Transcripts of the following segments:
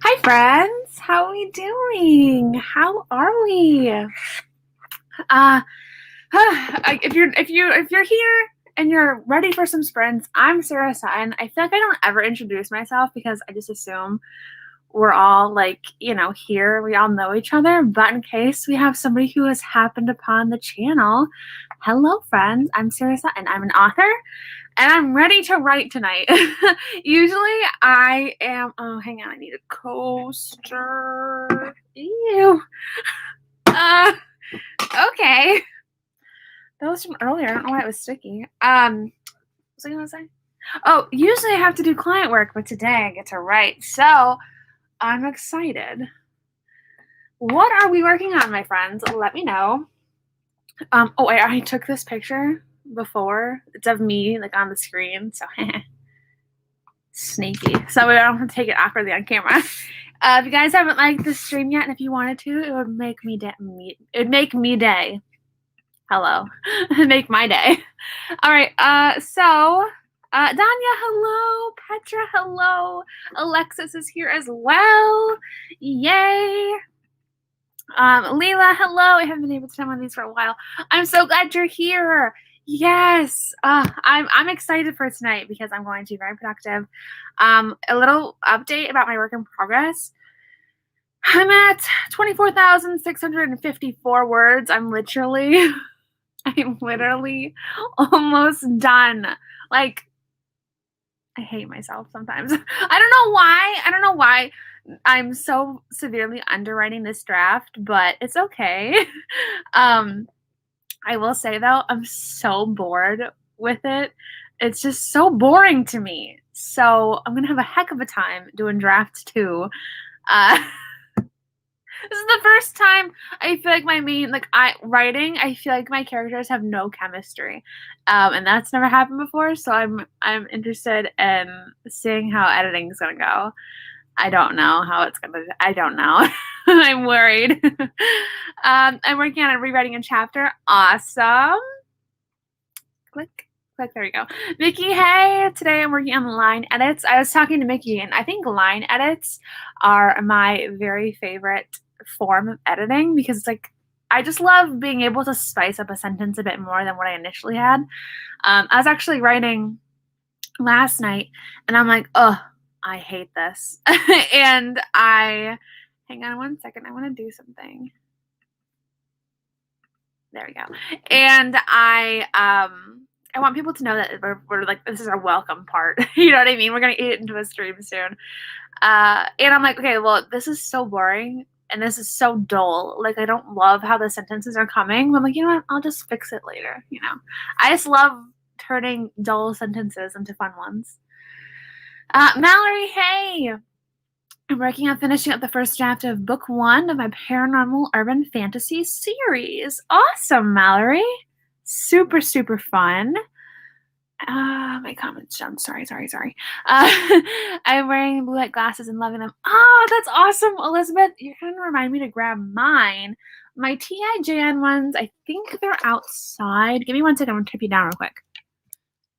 Hi, friends. How are we doing? How are we? Uh, if you're here and you're ready for some sprints, I'm Sarah Sutton. I feel like I don't ever introduce myself because I just assume we're all here. We all know each other. But in case we have somebody who has happened upon the channel, hello, friends. I'm Sarah Sutton. I'm an author. And I'm ready to write tonight. Usually I am, oh, hang on, I need a coaster. Ew. Okay. That was from earlier. I don't know why it was sticky. What was I gonna say? Oh, usually I have to do client work, but today I get to write. So I'm excited. What are we working on, my friends? Let me know. I took this picture before. It's of me like on the screen, so sneaky. So we don't have to take it awkwardly on camera. If you guys haven't liked the stream yet, and if you wanted to, it would make me day. Hello. Make my day. All right. Dania, hello. Petra, hello. Alexis is here as well. Yay. Leela, hello. I haven't been able to do one of these for a while. I'm so glad you're here. Yes. I'm excited for tonight because I'm going to be very productive. A little update about my work in progress. I'm at 24,654 words. I'm literally almost done. Like, I hate myself sometimes. I don't know why I'm so severely underwriting this draft, but it's okay. I will say though, I'm so bored with it. It's just so boring to me. So I'm gonna have a heck of a time doing draft 2. This is the first time I feel like I feel like my characters have no chemistry. And that's never happened before, so I'm interested in seeing how editing is gonna go. I don't know how it's gonna. I don't know. I'm worried. I'm working on rewriting a chapter. Awesome. Click. There we go. Mickey, hey. Today I'm working on line edits. I was talking to Mickey, and I think line edits are my very favorite form of editing because it's like I just love being able to spice up a sentence a bit more than what I initially had. I was actually writing last night, and I'm like, oh, I hate this. And hang on one second, I want to do something. There we go. And I want people to know that we're like, this is our welcome part. You know what I mean? We're going to eat into a stream soon. And I'm like, okay, well, this is so boring and this is so dull. Like, I don't love how the sentences are coming. But I'm like, you know what? I'll just fix it later. You know, I just love turning dull sentences into fun ones. Mallory, hey. I'm working on finishing up the first draft of book 1 of my paranormal urban fantasy series. Awesome, Mallory. Super, super fun. My comments jumped. Sorry. I'm wearing blue light glasses and loving them. Oh, that's awesome, Elizabeth. You're going to remind me to grab mine. My TIJN ones, I think they're outside. Give me 1 second. I'm going to tip you down real quick.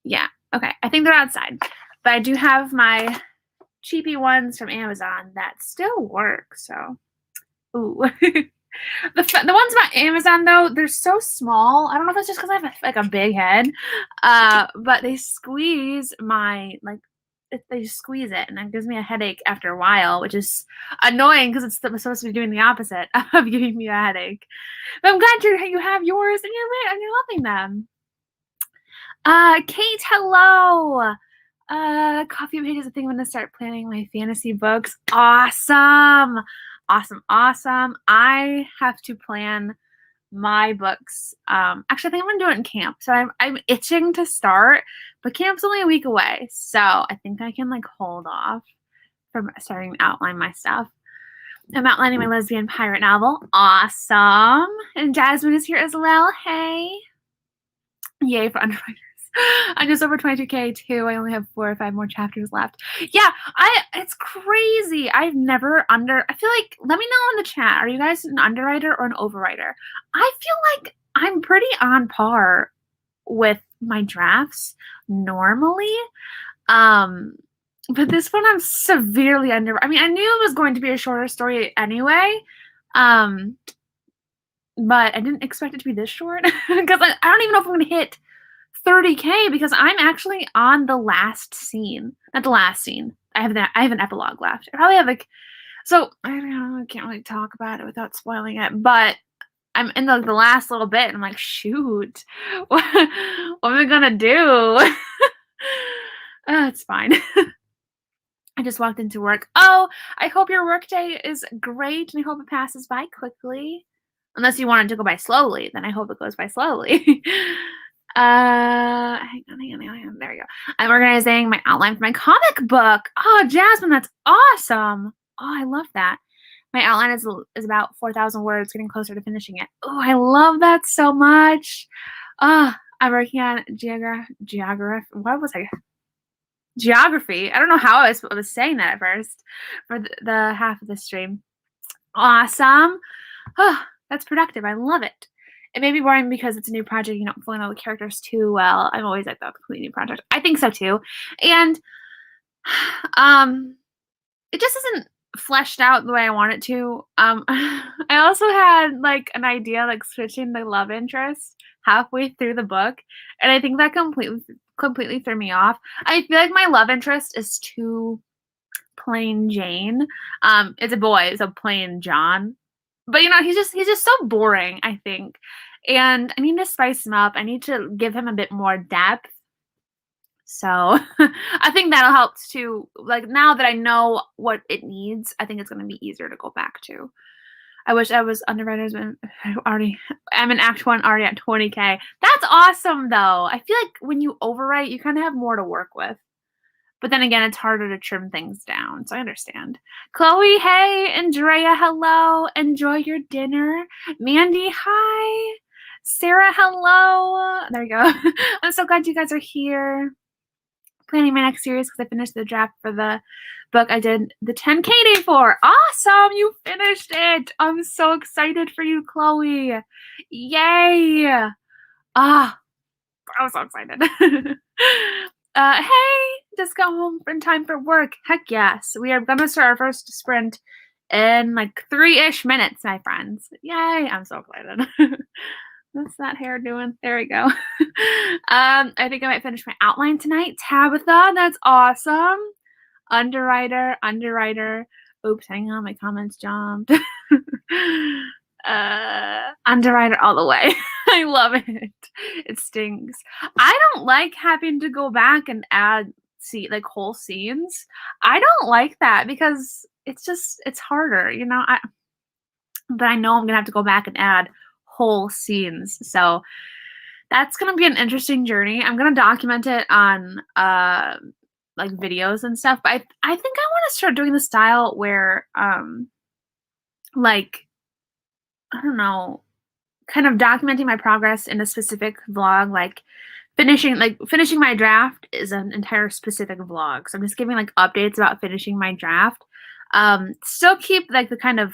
Yeah, okay. I think they're outside. But I do have my cheapy ones from Amazon that still work, so. Ooh. The ones about Amazon, though, they're so small. I don't know if it's just because I have like a big head, but they squeeze they squeeze it, and that gives me a headache after a while, which is annoying because it's supposed to be doing the opposite of giving me a headache. But I'm glad you have yours and you're loving them. Kate, hello. Coffee page is a thing. I'm going to start planning my fantasy books. Awesome. I have to plan my books. Actually, I think I'm going to do it in camp. So I'm itching to start, but camp's only a week away. So I think I can hold off from starting to outline my stuff. I'm outlining my lesbian pirate novel. Awesome. And Jasmine is here as well. Hey. Yay for underwriters. I'm just over 22K too. I only have 4 or 5 more chapters left. Yeah, it's crazy. I feel like, let me know in the chat. Are you guys an underwriter or an overwriter? I feel like I'm pretty on par with my drafts normally. But this one I'm severely under. I mean, I knew it was going to be a shorter story anyway, but I didn't expect it to be this short because I don't even know if I'm going to hit 30K because I'm actually on the last scene. Not the last scene. I have an epilogue left. I probably have like, so I don't know. I can't really talk about it without spoiling it, but I'm in the last little bit and I'm like, shoot, what am I gonna do? It's fine. I just walked into work. Oh, I hope your workday is great and I hope it passes by quickly. Unless you want it to go by slowly, then I hope it goes by slowly. Hang on. There we go. I'm organizing my outline for my comic book. Oh, Jasmine, that's awesome. Oh, I love that. My outline is about 4,000 words, getting closer to finishing it. Oh, I love that so much. I'm working on geography. I don't know how I was saying that at first for the half of the stream. Awesome. Oh, that's productive. I love it. It may be boring because it's a new project. You don't fully know the characters too well. I'm always like that completely new project. I think so too. And it just isn't fleshed out the way I want it to. I also had like an idea like switching the love interest halfway through the book, and I think that completely threw me off. I feel like my love interest is too plain Jayne. It's a boy, so plain John. But you know, he's just so boring, I think. And I need to spice him up. I need to give him a bit more depth. So I think that'll help too. Like now that I know what it needs, I think it's going to be easier to go back to. I wish I was underwriters when I'm in Act 1 already at 20K. That's awesome though. I feel like when you overwrite, you kind of have more to work with. But then again, it's harder to trim things down, so I understand. Chloe, hey. Andrea, hello. Enjoy your dinner. Mandy, hi. Sarah, hello. There we go. I'm so glad you guys are here. Planning my next series because I finished the draft for the book I did the 10K day for. Awesome. You finished it. I'm so excited for you, Chloe. Yay. I'm so excited. Hey, just got home in time for work. Heck yes. We are going to start our first sprint in like 3-ish minutes, my friends. Yay. I'm so excited. What's that hair doing? There we go. I think I might finish my outline tonight. Tabitha, that's awesome. Underwriter. Oops, hang on, my comments jumped. Underwriter all the way. I love it. It stings. I don't like having to go back and add whole scenes. I don't like that because it's harder, you know. But I know I'm gonna have to go back and add whole scenes. So that's gonna be an interesting journey. I'm gonna document it on like videos and stuff. But I think I want to start doing the style where like I don't know, kind of documenting my progress in a specific vlog, like finishing my draft is an entire specific vlog. So I'm just giving like updates about finishing my draft. Still keep like the kind of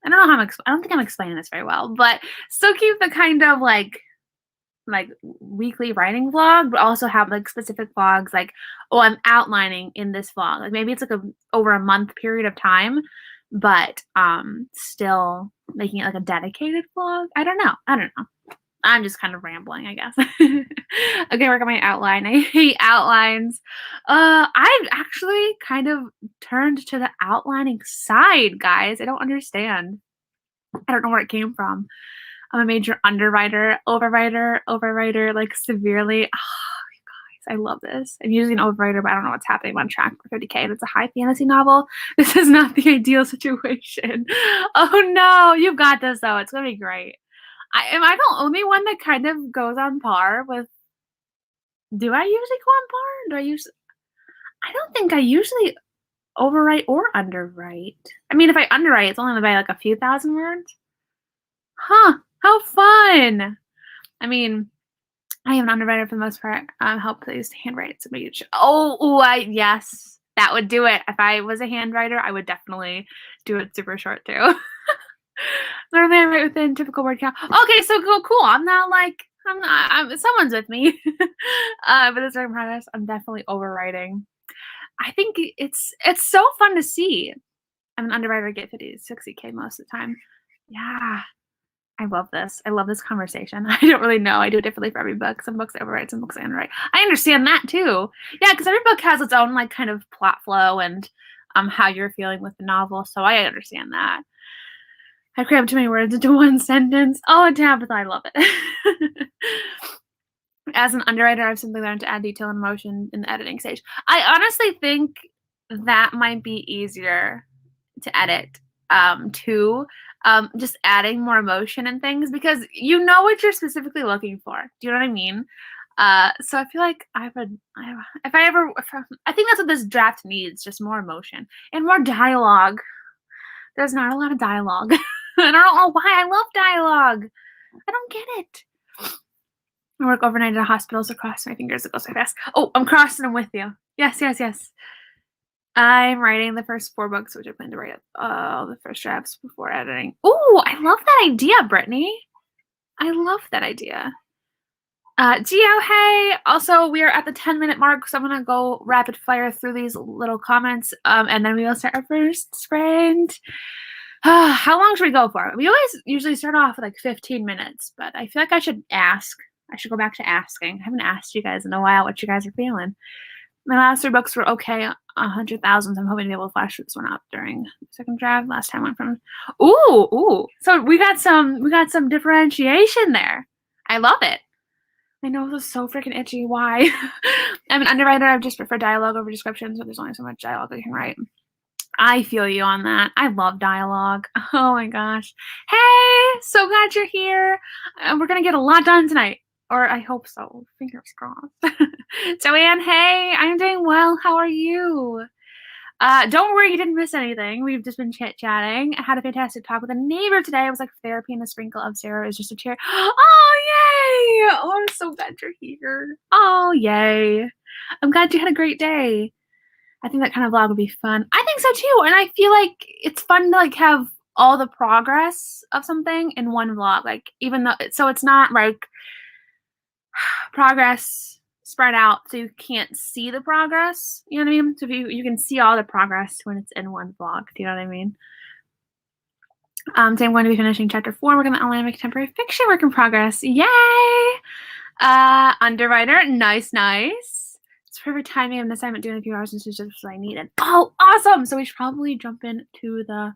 I don't know how I don't think I'm explaining this very well, but still keep the kind of like weekly writing vlog, but also have like specific vlogs like, oh, I'm outlining in this vlog. Like maybe it's like over a month period of time, but still making it like a dedicated vlog. I don't know. I'm just kind of rambling, I guess. Okay, work on my outline. I hate outlines. I've actually kind of turned to the outlining side, guys. I don't understand. I don't know where it came from. I'm a major overwriter, like severely. Oh, you guys, I love this. I'm usually an overwriter, but I don't know what's happening. I'm on track for 50K, and it's a high fantasy novel. This is not the ideal situation. Oh no, you've got this though. It's gonna be great. Am I the only one that kind of goes on par with? Do I usually go on par? I don't think I usually overwrite or underwrite. I mean, if I underwrite, it's only by like a few thousand words. Huh? How fun! I mean, I am an underwriter for the most part. Help I used to handwrite. It's a huge. Yes, that would do it. If I was a handwriter, I would definitely do it super short too. Literally, I write within typical word count. Okay, so cool. I'm someone's with me. But this work in progress, I'm definitely overwriting. I think it's so fun to see. I'm an underwriter, get 50 to 60K most of the time. Yeah. I love this. I love this conversation. I don't really know. I do it differently for every book. Some books I overwrite, some books I underwrite. I understand that too. Yeah, because every book has its own like kind of plot flow and how you're feeling with the novel. So I understand that. I crammed too many words into one sentence. Oh, Tabitha, I love it. As an underwriter, I've simply learned to add detail and emotion in the editing stage. I honestly think that might be easier to edit too. Just adding more emotion and things because you know what you're specifically looking for. Do you know what I mean? So I feel like I think that's what this draft needs, just more emotion and more dialogue. There's not a lot of dialogue. And I don't know why. I love dialogue. I don't get it. I work overnight at hospitals across my fingers. It goes so fast. Oh, I'm crossing them with you. Yes. I'm writing the first 4 books, which I plan to write the first drafts before editing. Oh, I love that idea, Brittany. I love that idea. Gio, hey. Also, we are at the 10-minute mark, so I'm going to go rapid fire through these little comments, and then we will start our first sprint. How long should we go for? We always usually start off with like 15 minutes, but I feel like I should ask. I should go back to asking. I haven't asked you guys in a while what you guys are feeling. My last 3 books were okay, 100,000. So I'm hoping to be able to flash this one out during the second draft. Last time I went from ooh. So we got some differentiation there. I love it. My nose is so freaking itchy. Why? I'm an underwriter. I just prefer dialogue over descriptions, but there's only so much dialogue I can write. I feel you on that. I love dialogue. Oh my gosh. Hey, so glad you're here. We're gonna get a lot done tonight. Or I hope so. Fingers crossed. Joanne, hey, I'm doing well. How are you? Don't worry, you didn't miss anything. We've just been chit-chatting. I had a fantastic talk with a neighbor today. It was like therapy and a sprinkle of Sarah is just a chair. Oh, yay! Oh, I'm so glad you're here. Oh, yay. I'm glad you had a great day. I think that kind of vlog would be fun. I think so too. And I feel like it's fun to like have all the progress of something in one vlog. Like even though, so it's not like progress spread out so you can't see the progress. You know what I mean? So if you can see all the progress when it's in one vlog. Do you know what I mean? So I'm going to be finishing chapter 4. We're going to L.M.G contemporary fiction work in progress. Yay! Underwriter, nice. It's perfect timing. I have an assignment due in a few hours and it's just what I needed. Oh, awesome! So we should probably jump into the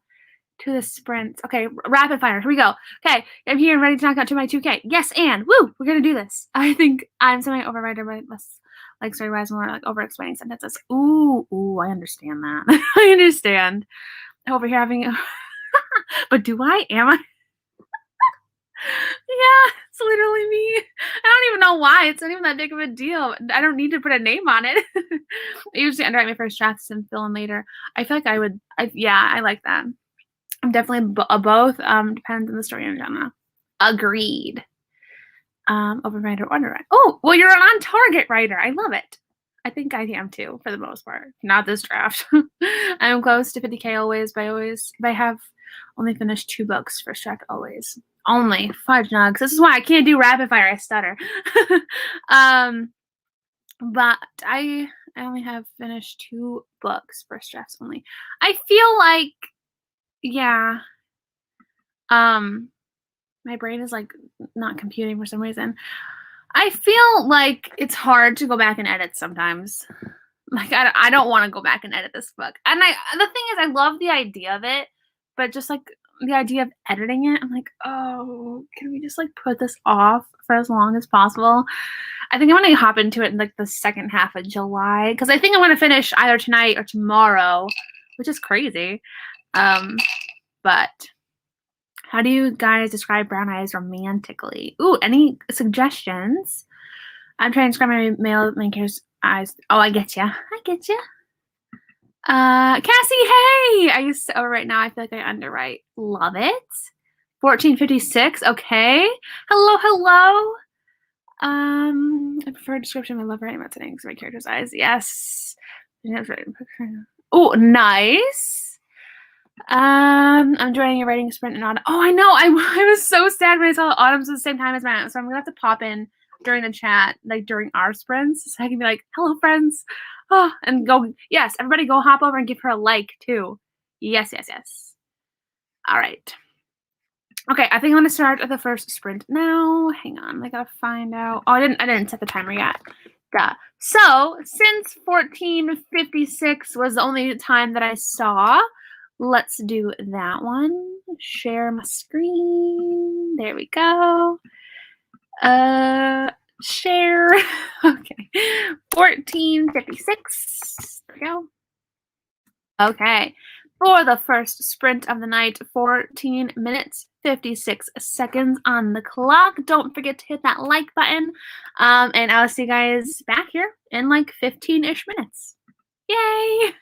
sprint. Okay, rapid fire. Here we go. Okay, I'm here and ready to knock out to my 2K. Yes, and woo, we're gonna do this. I think I'm semi-overwriter, but less like story-wise, more like over-explaining sentences. Ooh, I understand that. I understand. Over here having, but do I? Am I? Yeah, it's literally me. I don't even know why. It's not even that big of a deal. I don't need to put a name on it. I usually underwrite my first drafts and fill in later. I feel like I would. Yeah, I like that. I'm definitely both. Depends on the story and genre. Agreed. Overwriter or underwriter. Oh, well, you're an on-target writer. I love it. I think I am too, for the most part. Not this draft. I'm close to 50K always, but I have only finished 2 books first draft always. Only fudge nugs. This is why I can't do rapid fire. I stutter. But I only have finished 2 books first drafts only. I feel like, yeah. My brain is like not computing for some reason. I feel like it's hard to go back and edit sometimes. Like I don't want to go back and edit this book. And the thing is, I love the idea of it, but just like the idea of editing it, I'm like, oh, can we just like put this off for as long as possible? I think I'm gonna hop into it in like the second half of July because I think I'm gonna finish either tonight or tomorrow, which is crazy. But how do you guys describe brown eyes romantically? Ooh, any suggestions? I'm trying to describe my male main character's eyes. Oh, I get ya. Cassie, hey! I used to, right now I feel like I underwrite. Love it. 1456, okay. Hello. I prefer description. I love writing about things. My character's eyes. Yes. Oh, nice. I'm joining a writing sprint in autumn. Oh, I know. I was so sad when I saw autumn's at the same time as mine, so I'm gonna have to pop in during the chat, like during our sprints, so I can be like, "Hello, friends," oh, and go. Yes, everybody, go hop over and give her a like too. Yes, yes, yes. All right. Okay, I think I'm gonna start the first sprint now. Hang on, I gotta find out. Oh, I didn't set the timer yet. Duh. So since 14:56 was the only time that I saw, let's do that one. Share my screen. There we go. Share. Okay. 14:56. There we go. Okay. For the first sprint of the night, 14 minutes, 56 seconds on the clock. Don't forget to hit that like button. And I'll see you guys back here in like 15-ish minutes. Yay!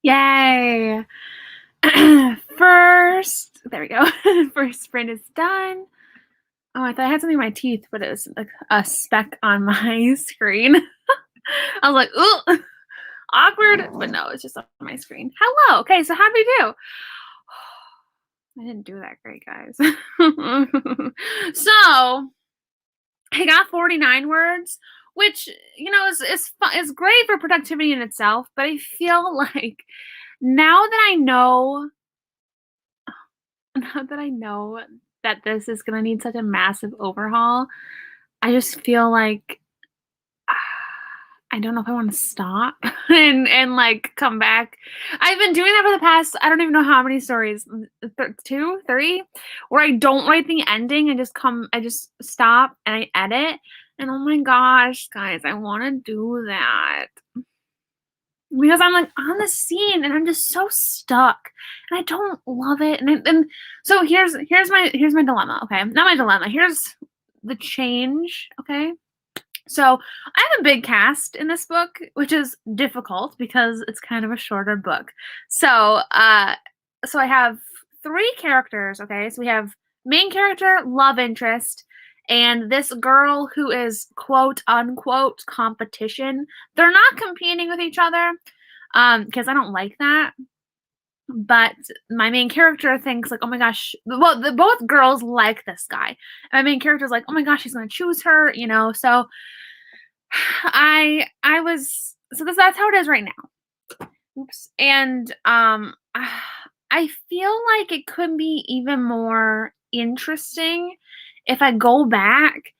Yay! First, there we go. First sprint is done. Oh, I thought I had something in my teeth, but it was like a speck on my screen. I was like, ooh, awkward, but no, it's just on my screen. Hello. Okay, so how'd we do? I didn't do that great, guys. So I got 49 words, which, you know, is great for productivity in itself, but I feel like now that I know that this is gonna need such a massive overhaul, I just feel like I don't know if I want to stop and like come back. I've been doing that for the past, I don't even know how many stories, 2, 3, where I don't write the ending and I just stop and I edit. And oh my gosh, guys, I want to do that because I'm like on the scene and I'm just so stuck and I don't love it. And so here's my dilemma. Okay, not my dilemma. Here's the change. Okay. So I have a big cast in this book, which is difficult because it's kind of a shorter book. So so I have 3 characters, okay? So we have main character, love interest, and this girl who is quote unquote competition. They're not competing with each other because I don't like that. But my main character thinks like, oh my gosh, well, both girls like this guy. And my main character is like, oh my gosh, he's gonna choose her, you know. So that's how it is right now. Oops. And I feel like it could be even more interesting if I go back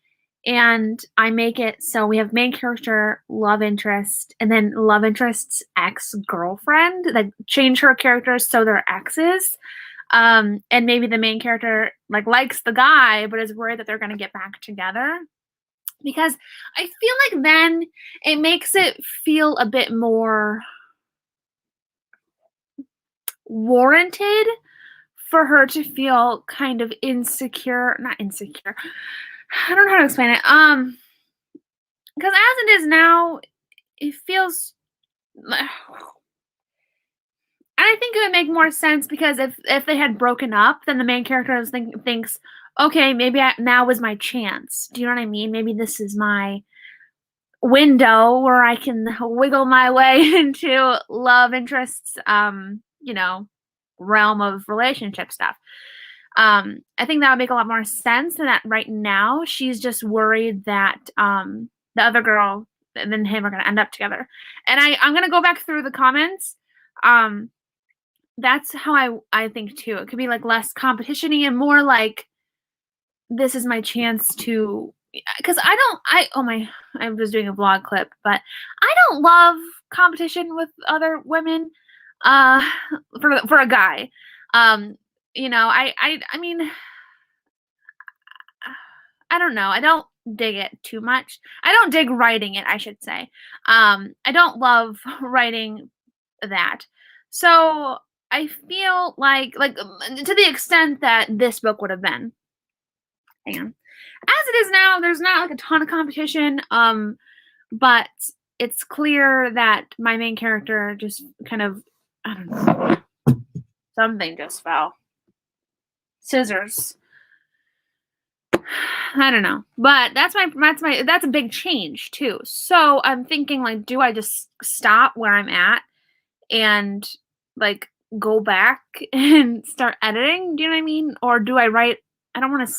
and I make it so we have main character, love interest, and then love interest's ex-girlfriend. Like change her characters so they're exes. And maybe the main character like likes the guy but is worried that they're gonna get back together. Because I feel like then it makes it feel a bit more warranted for her to feel kind of insecure, not insecure. I don't know how to explain it. Because as it is now, it feels I think it would make more sense because if they had broken up, then the main character thinks, okay, maybe now is my chance. Do you know what I mean? Maybe this is my window where I can wiggle my way into love interests, you know, realm of relationship stuff. I think that would make a lot more sense than that right now. She's just worried that the other girl and then him are going to end up together. And I'm going to go back through the comments. That's how I think too. It could be like less competition-y and more like this is my chance to, because I was doing a vlog clip, but I don't love competition with other women for a guy. You know, I mean, I don't know. I don't dig it too much. I don't dig writing it, I should say. I don't love writing that. So I feel like to the extent that this book would have been. Hang on. As it is now, there's not like a ton of competition. But it's clear that my main character just kind of, I don't know. Something just fell. Scissors. I don't know. But that's a big change too. So I'm thinking like, do I just stop where I'm at and like go back and start editing? Do you know what I mean? Or do I write, I don't want to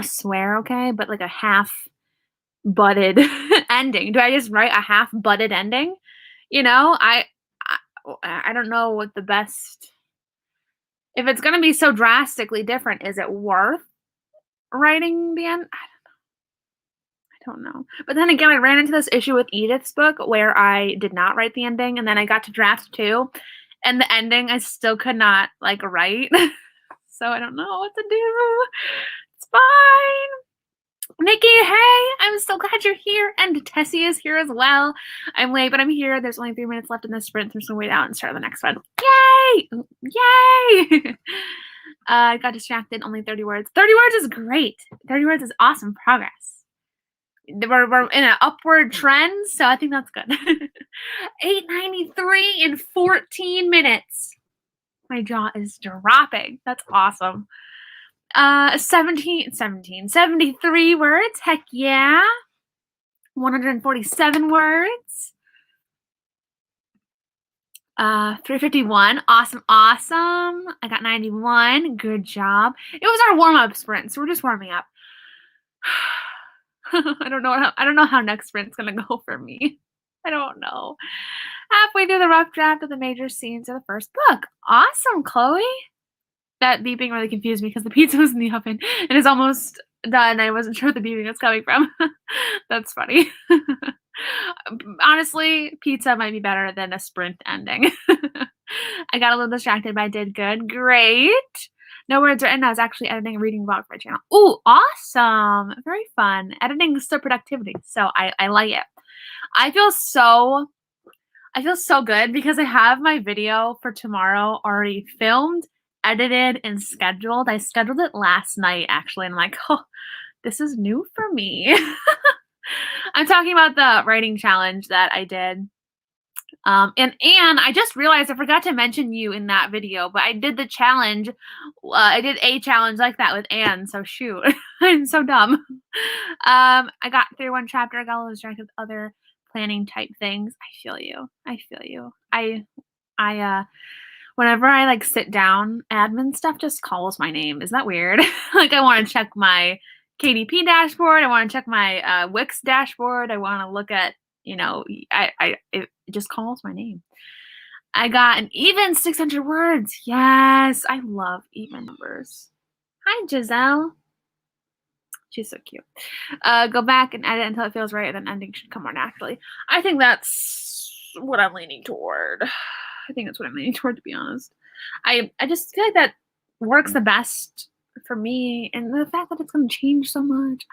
swear, okay, but like a half butted ending. Do I just write a half butted ending? You know, I don't know what the best, if it's going to be so drastically different, is it worth writing the end? I don't know. But then again, I ran into this issue with Edith's book where I did not write the ending, and then I got to draft 2, and the ending I still could not like write. So I don't know what to do. It's fine. Nikki, hey, I'm so glad you're here. And Tessie is here as well. I'm late, but I'm here. There's only 3 minutes left in this sprint. So I'm just going to wait out and start the next one. Yay! Yay! I got distracted. Only 30 words. 30 words is great. 30 words is awesome progress. we're in an upward trend, so I think that's good. 893 in 14 minutes. My jaw is dropping. That's awesome. 73 words. Heck yeah. 147 words. 351. Awesome. I got 91. Good job. It was our warm-up sprint, so we're just warming up. I don't know how next sprint's gonna go for me. I don't know. Halfway through the rough draft of the major scenes of the first book. Awesome, Chloe. That beeping really confused me because the pizza was in the oven and it's almost done. I wasn't sure where the beeping was coming from. That's funny. Honestly, pizza might be better than a sprint ending. I got a little distracted, but I did good. Great. No words written. I was actually editing a reading vlog for my channel. Ooh, awesome. Very fun. Editing is still productivity, so I like it. I feel so good because I have my video for tomorrow already filmed, edited, and scheduled. I scheduled it last night, actually, and I'm like, oh, this is new for me. I'm talking about the writing challenge that I did. And Anne, I just realized I forgot to mention you in that video, but I did the challenge. I did a challenge like that with Anne, so shoot. I'm so dumb. I got through one chapter. I got a little distracted with other planning type things. I feel you. Whenever I like sit down, admin stuff just calls my name. Is that weird? Like I want to check my KDP dashboard. I want to check my Wix dashboard. I want to look at, it just calls my name. I got an even 600 words. Yes, I love even numbers. Hi, Giselle. She's so cute. Go back and edit until it feels right, and then ending should come more naturally. I think that's what I'm leaning toward. To be honest. I just feel like that works the best for me, and the fact that it's going to change so much.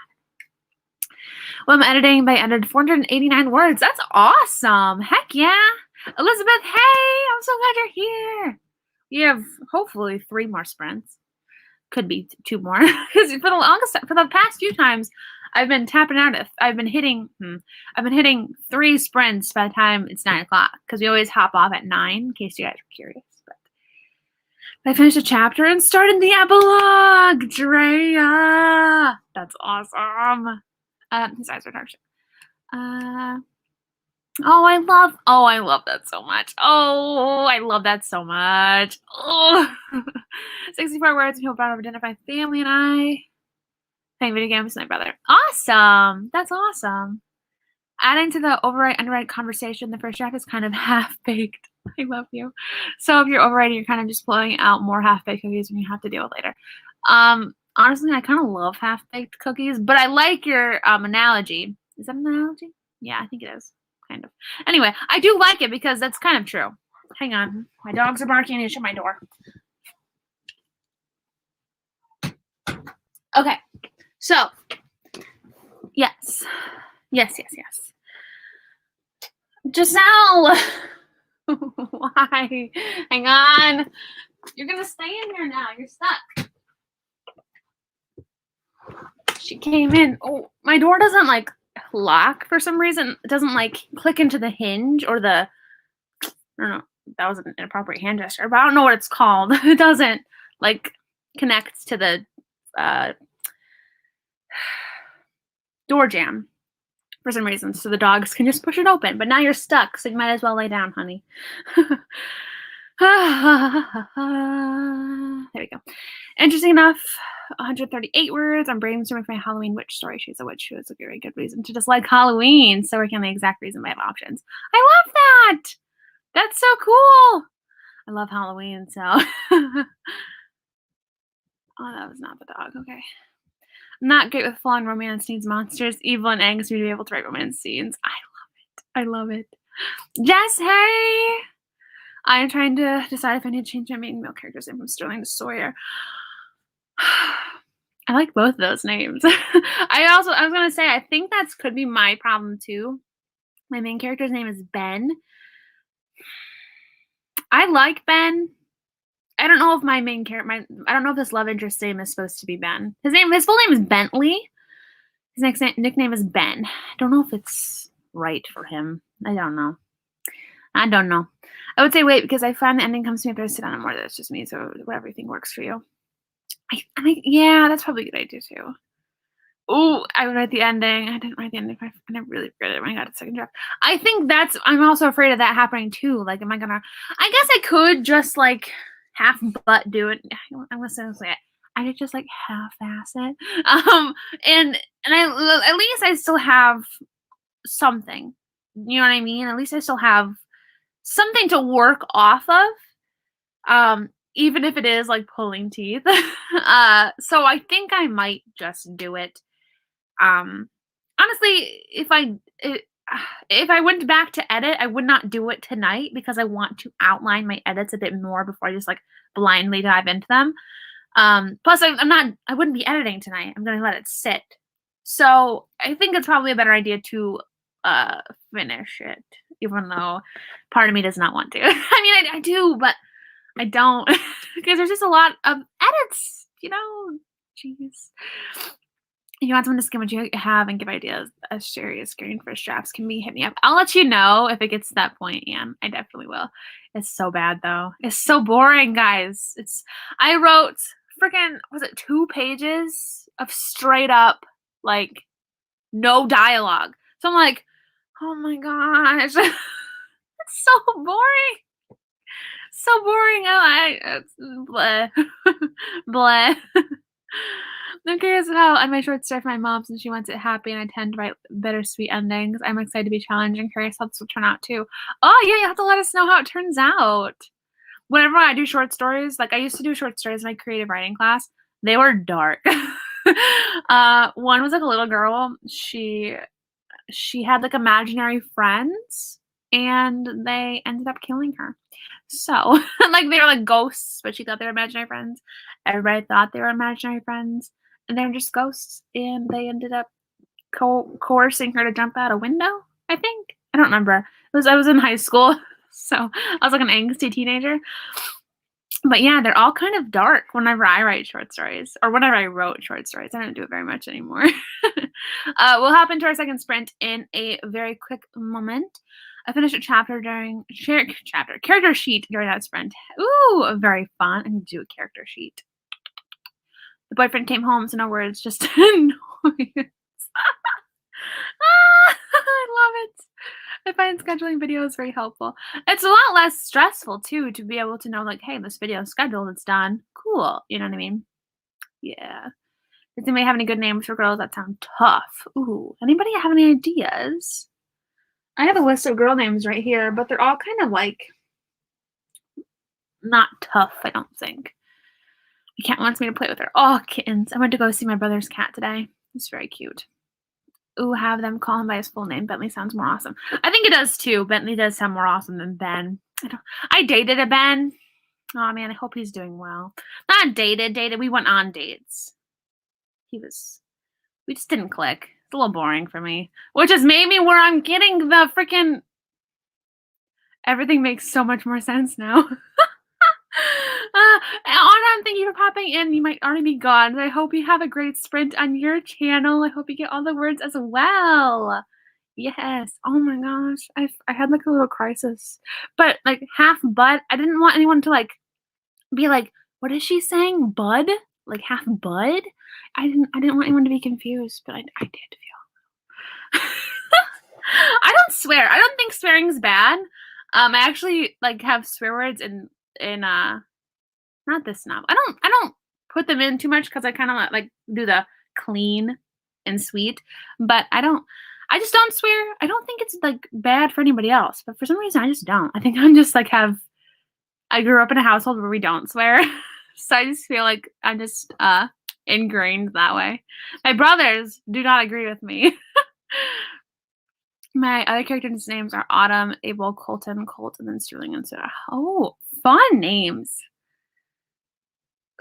Well, I'm editing, but I edited 489 words. That's awesome. Heck yeah. Elizabeth, hey, I'm so glad you're here. You have hopefully 3 more sprints. Could be 2 more. Because for the past few times, I've been tapping out. I've been hitting 3 sprints by the time it's 9 o'clock. Because we always hop off at 9, in case you guys are curious. But I finished a chapter and started the epilogue. Drea. That's awesome. His eyes are dark. I love that so much. Oh, I love that so much. Oh, 64 words. People brought over dinner for my family and I. Playing video games with my brother. Awesome. That's awesome. Adding to the overwrite underwrite conversation, the first draft is kind of half-baked. I love you. So if you're overwriting, you're kind of just pulling out more half-baked cookies when you have to deal with later. Honestly, I kind of love half-baked cookies, but I like your analogy. Is that an analogy? Yeah, I think it is. Kind of. Anyway, I do like it because that's kind of true. Hang on. My dogs are barking. I need to shut my door. Okay. So, yes. Giselle! Why? Hang on. You're going to stay in here now. You're stuck. She came in. Oh, my door doesn't, lock for some reason. It doesn't, click into the hinge or the... I don't know. That was an inappropriate hand gesture, but I don't know what it's called. It doesn't, connect to the door jamb for some reason, so the dogs can just push it open. But now you're stuck, so you might as well lay down, honey. There we go. Interesting enough, 138 words. I'm brainstorming for my Halloween witch story. She's a witch who is a very good reason to dislike Halloween. So working on the exact reason we have options. I love that. That's so cool. I love Halloween, so. Oh, that was not the dog. Okay. I'm not great with full-on romance needs monsters, evil, and angst me to be able to write romance scenes. I love it. Jess, hey! I am trying to decide if I need to change my main male character's name from Sterling to Sawyer. I like both of those names. I was going to say, I think that could be my problem too. My main character's name is Ben. I like Ben. I don't know if my main character, I don't know if this love interest name is supposed to be Ben. His full name is Bentley. His next nickname is Ben. I don't know if it's right for him. I don't know. I would say wait because I find the ending comes to me if I sit down and more. That's just me. So whatever you think works for you. Yeah, that's probably a good idea too. Oh, I would write the ending. I didn't write the ending. I never really regret it when I got a second draft. I think I'm also afraid of that happening too. Like, I guess I could just like half butt do it. I'm gonna say it. I could just like half-ass it. And at least I still have something. You know what I mean? At least I still have something to work off of. Even if it is like pulling teeth. So I think I might just do it. Honestly, if I went back to edit, I would not do it tonight because I want to outline my edits a bit more before I just like blindly dive into them. Plus I wouldn't be editing tonight. I'm going to let it sit. So I think it's probably a better idea to finish it, even though part of me does not want to. I mean, I do, but I don't because there's just a lot of edits, jeez. If you want someone to skim what you have and give ideas as Sherry is screen for drafts, can hit me up. I'll let you know if it gets to that point, Anne. I definitely will. It's so bad though. It's so boring, guys. I wrote freaking, was it 2 pages of straight up like no dialogue. So I'm like, oh my gosh. It's so boring. So boring. It's bleh. Bleh. I'm curious how I made short story for my mom since she wants it happy and I tend to write bittersweet endings. I'm excited to be challenged and curious how this will turn out too. Oh yeah, you have to let us know how it turns out. Whenever I do short stories, like I used to do short stories in my creative writing class, they were dark. One was like a little girl. She had like imaginary friends and they ended up killing her. So like they were like ghosts, but she thought they were imaginary friends. Everybody thought they were imaginary friends. And they're just ghosts, and they ended up coercing her to jump out a window, I think. I don't remember. I was in high school, so I was like an angsty teenager. But yeah, they're all kind of dark whenever I write short stories, or whenever I wrote short stories. I don't do it very much anymore. We'll hop into our second sprint in a very quick moment. I finished a character sheet during that sprint. Ooh, very fun. I need to do a character sheet. The boyfriend came home, so no words, just annoyance. I love it. I find scheduling videos very helpful. It's a lot less stressful, too, to be able to know, like, hey, this video is scheduled, it's done. Cool. You know what I mean? Yeah. Does anybody have any good names for girls that sound tough? Ooh, anybody have any ideas? I have a list of girl names right here, but they're all kind of, like, not tough, I don't think. My cat wants me to play with her. Oh, kittens. I went to go see my brother's cat today. It's very cute. Ooh, have them call him by his full name. Bentley sounds more awesome. I think it does too. Bentley does sound more awesome than Ben. I dated a Ben. Oh man, I hope he's doing well. Not dated. We went on dates. We just didn't click. It's a little boring for me. Which is maybe where I'm getting the freaking everything makes so much more sense now. Anna, thank you for popping in. You might already be gone. I hope you have a great sprint on your channel. I hope you get all the words as well. Yes. Oh my gosh. I had like a little crisis. But like half bud. I didn't want anyone to like be like, what is she saying? Bud? Like half bud? I didn't want anyone to be confused, but I did feel. I don't swear. I don't think swearing's bad. I actually like have swear words in not this knob. I don't put them in too much because I kind of like do the clean and sweet, but I just don't swear. I don't think it's like bad for anybody else, but for some reason I just don't. I think I'm just like I grew up in a household where we don't swear. So I just feel like I'm just ingrained that way. My brothers do not agree with me. My other characters' names are Autumn, Abel, Colton, Colt, and then Sterling and Sarah. Oh, fun names.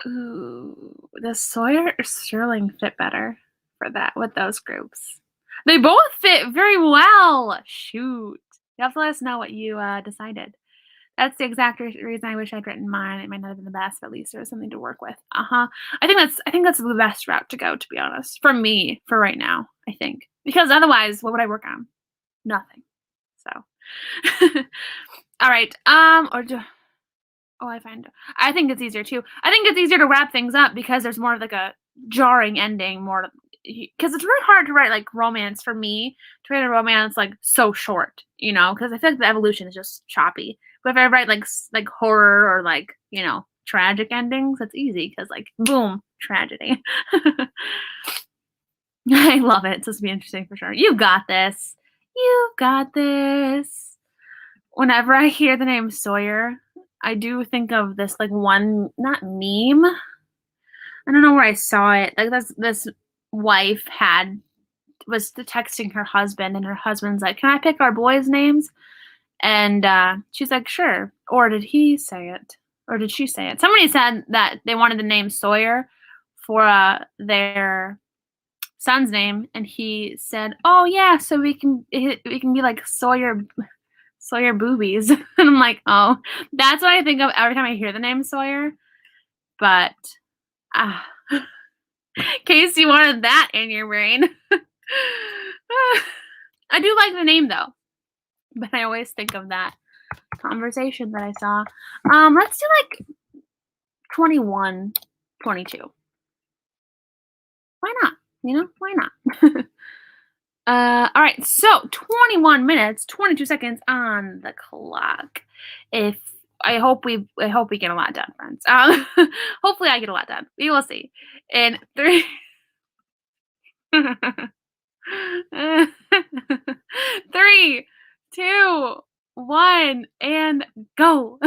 Ooh, does Sawyer or Sterling fit better for that with those groups? They both fit very well. Shoot. You have to let us know what you decided. That's the exact reason I wish I'd written mine. It might not have been the best, but at least there was something to work with. I think that's the best route to go, to be honest, for me, for right now, I think. Because otherwise, what would I work on? Nothing. So, all right. I think it's easier too. I think it's easier to wrap things up because there's more of like a jarring ending, more because it's really hard to write like romance for me to write a romance like so short, because I feel like the evolution is just choppy. But if I write like horror or like tragic endings, that's easy because like boom, tragedy. I love it. It's supposed to be interesting for sure. You got this. You got this. Whenever I hear the name Sawyer, I do think of this like one not meme. I don't know where I saw it. Like this wife was texting her husband, and her husband's like, "Can I pick our boys' names?" And she's like, "Sure." Or did he say it? Or did she say it? Somebody said that they wanted the name Sawyer for their son's name, and he said, "Oh yeah, so we can be like Sawyer boobies." And I'm like, "Oh, that's what I think of every time I hear the name Sawyer." But in case you wanted that in your brain. I do like the name though, but I always think of that conversation that I saw. Let's do like 21, 22. Why not? Why not? All right, so 21 minutes, 22 seconds on the clock. I hope we get a lot done, friends. Hopefully I get a lot done. We will see. In 3, 3, 2, 1, and go.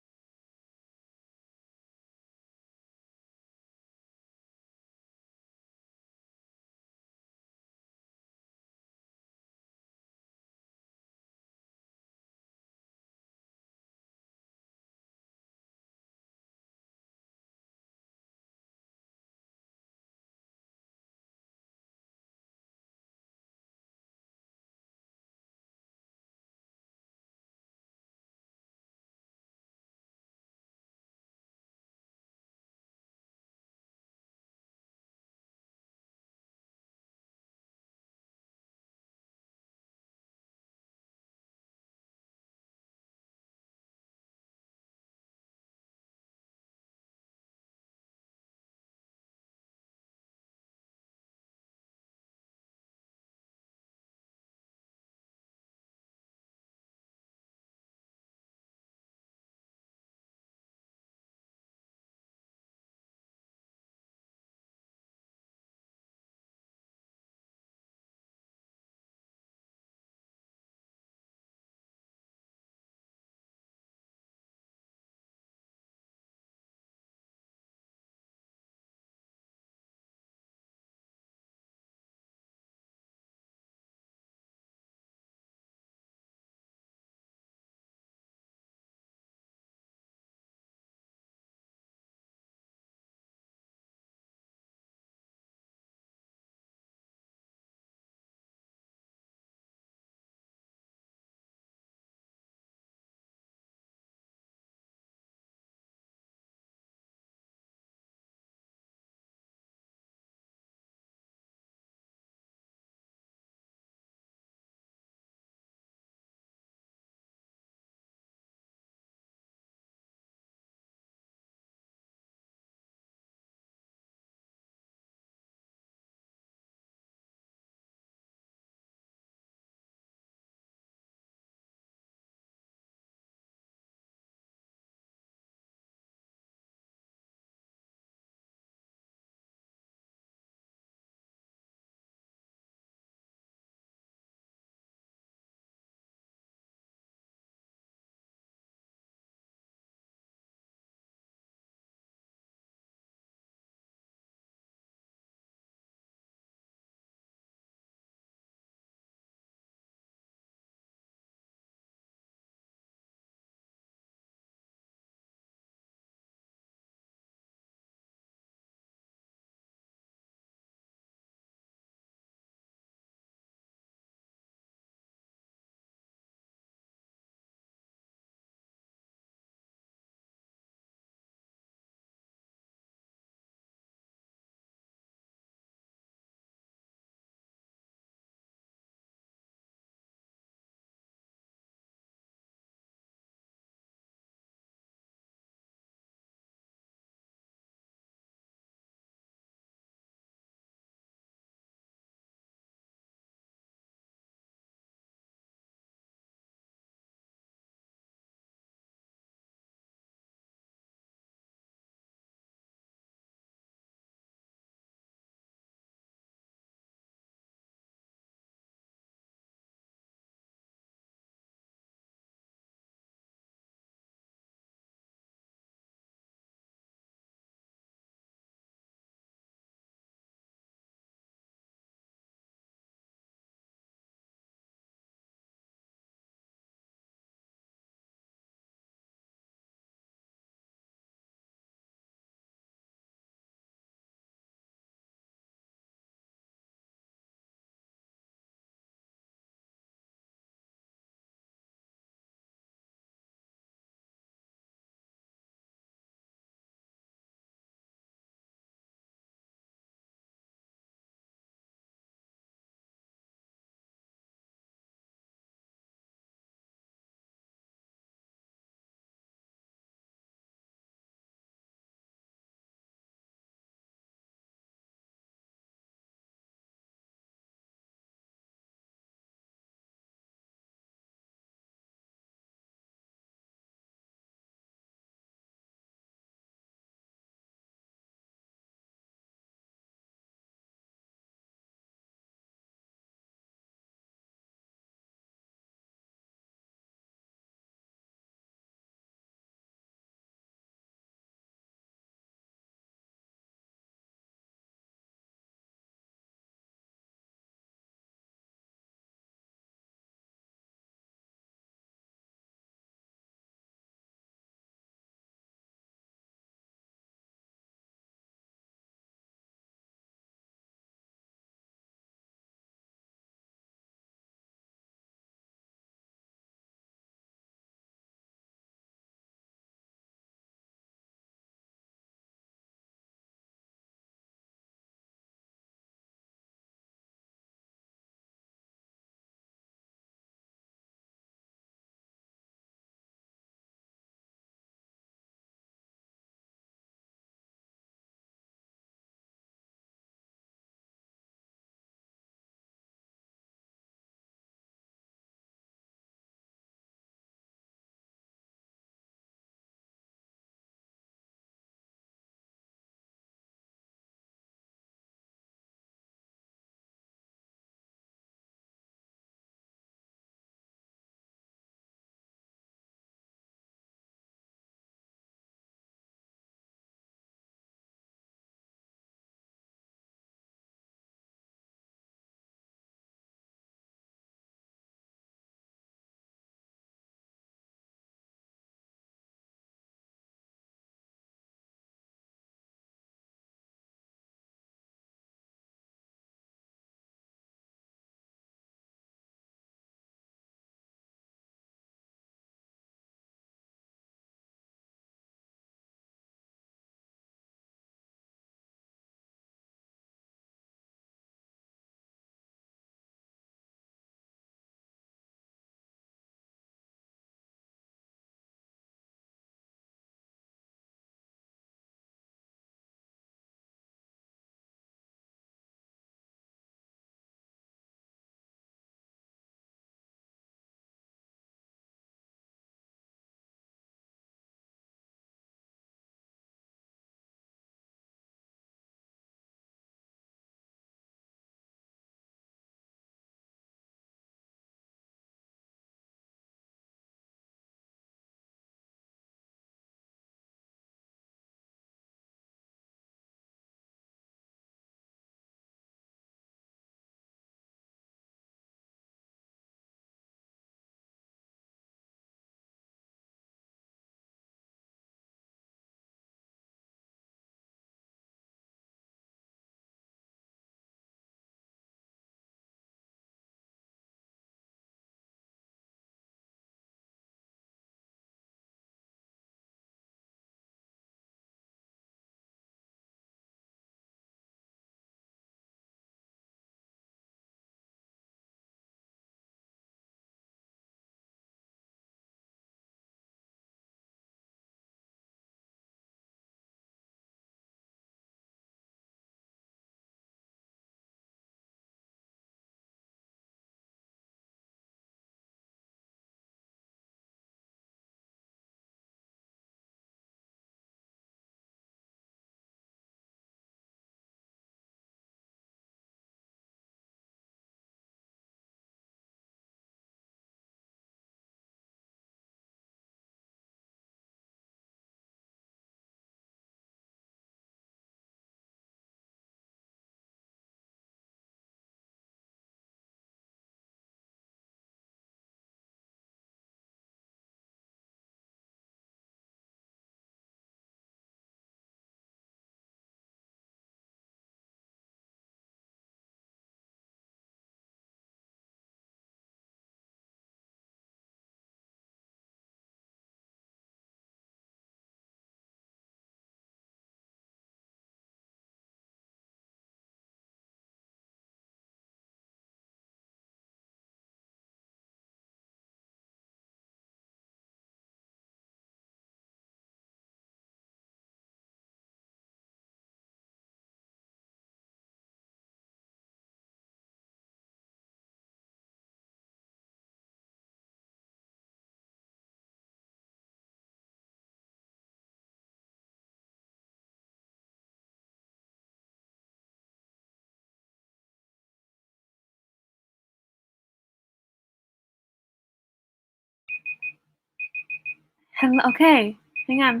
Okay. Hang on.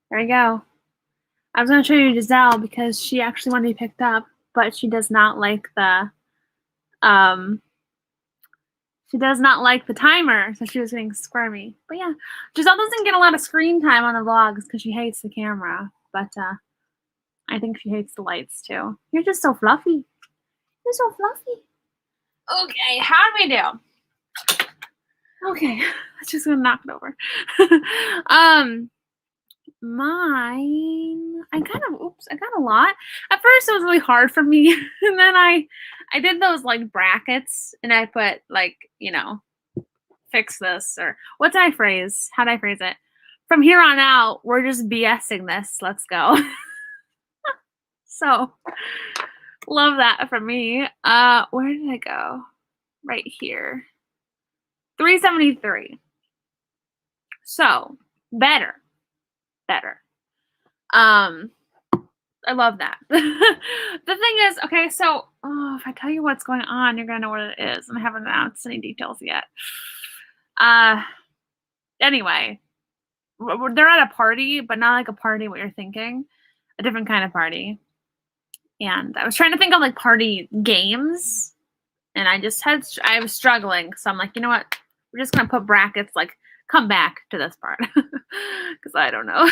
There we go. I was going to show you Giselle because she actually wanted to be picked up, but she does not like the timer, so she was getting squirmy. But yeah, Giselle doesn't get a lot of screen time on the vlogs because she hates the camera, but I think she hates the lights too. You're just so fluffy. You're so fluffy. Okay, how do we do? Okay, let's just gonna knock it over. Mine, I got a lot. At first it was really hard for me, and then I did those like brackets, and I put like, you know, fix this, or what did I phrase? How did I phrase it? From here on out, we're just BSing this. Let's go. So, love that from me. Where did I go? Right here. 373. So, better. I love that. The thing is, okay, so if I tell you what's going on, you're gonna know what it is, and I haven't announced any details yet. Anyway, they're at a party, but not like a party what you're thinking, a different kind of party. And I was trying to think of like party games, and I was struggling, so I'm like, you know what? We're just gonna put brackets like come back to this part because I don't know.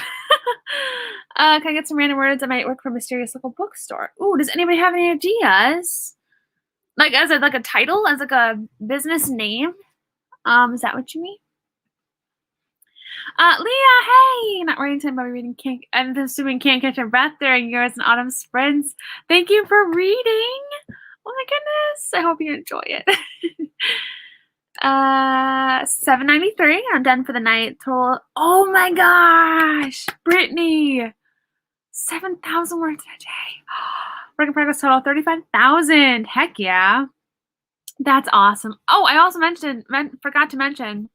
Can I get some random words? I might work for a mysterious local bookstore. Ooh, does anybody have any ideas? Like as a title, as like a business name? Is that what you mean? Leah, hey! Not writing time, but reading can't. I'm assuming can't catch your breath during yours and autumn sprints. Thank you for reading. Oh my goodness! I hope you enjoy it. 793. I'm done for the night. Total. Oh my gosh, Brittany, 7,000 words a day. Work in progress total 35,000. Heck yeah, that's awesome. Oh, I also forgot to mention,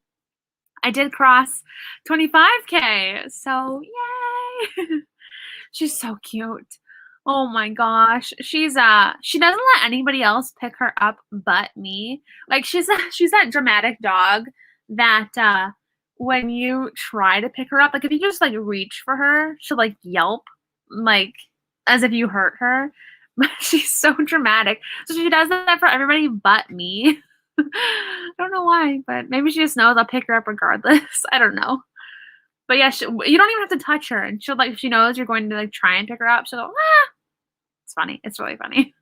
I did cross 25K. So yay! She's so cute. Oh my gosh. She doesn't let anybody else pick her up but me. Like she's that dramatic dog that when you try to pick her up, like if you just like reach for her, she'll like yelp like as if you hurt her. But she's so dramatic. So she does that for everybody but me. I don't know why, but maybe she just knows I'll pick her up regardless. I don't know. But yeah, you don't even have to touch her, and she'll like, if she knows you're going to like try and pick her up, she'll go, ah. It's funny. It's really funny.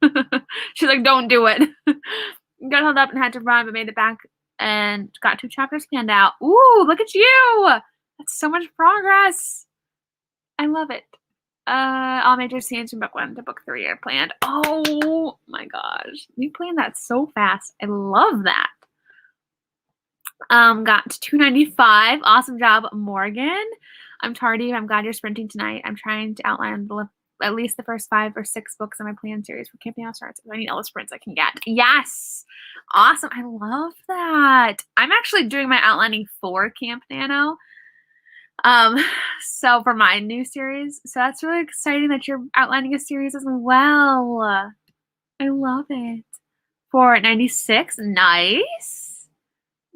She's like, don't do it. Got held up and had to run, but made it back and got 2 chapters planned out. Ooh, look at you. That's so much progress. I love it. All major scenes from book 1 to book 3 are planned. Oh my gosh. You planned that so fast. I love that. Got to 295. Awesome job, Morgan. I'm tardy. I'm glad you're sprinting tonight. I'm trying to outline at least the first 5 or 6 books in my planned series for Camping Out Starts. I need all the sprints I can get. Yes. Awesome. I love that. I'm actually doing my outlining for Camp Nano. So for my new series. So that's really exciting that you're outlining a series as well. I love it. 496. Nice.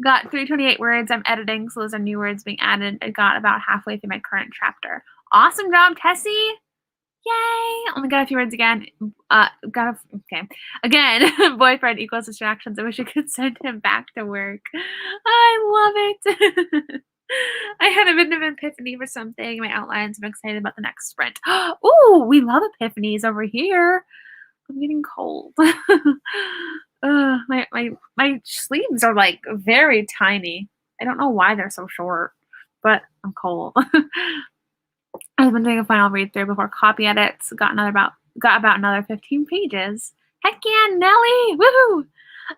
Got 328 words. I'm editing, so those are new words being added. I got about halfway through my current chapter. Awesome job, Tessie. Yay! Only got a few words again. Okay. Again, boyfriend equals distractions. I wish I could send him back to work. I love it. I had a bit of an epiphany for something. My outlines. I'm excited about the next sprint. Ooh, we love epiphanies over here. I'm getting cold. My sleeves are like very tiny. I don't know why they're so short, but I'm cold. I've been doing a final read through before copy edits. Got about another 15 pages. Heck yeah, Nelly! Woohoo!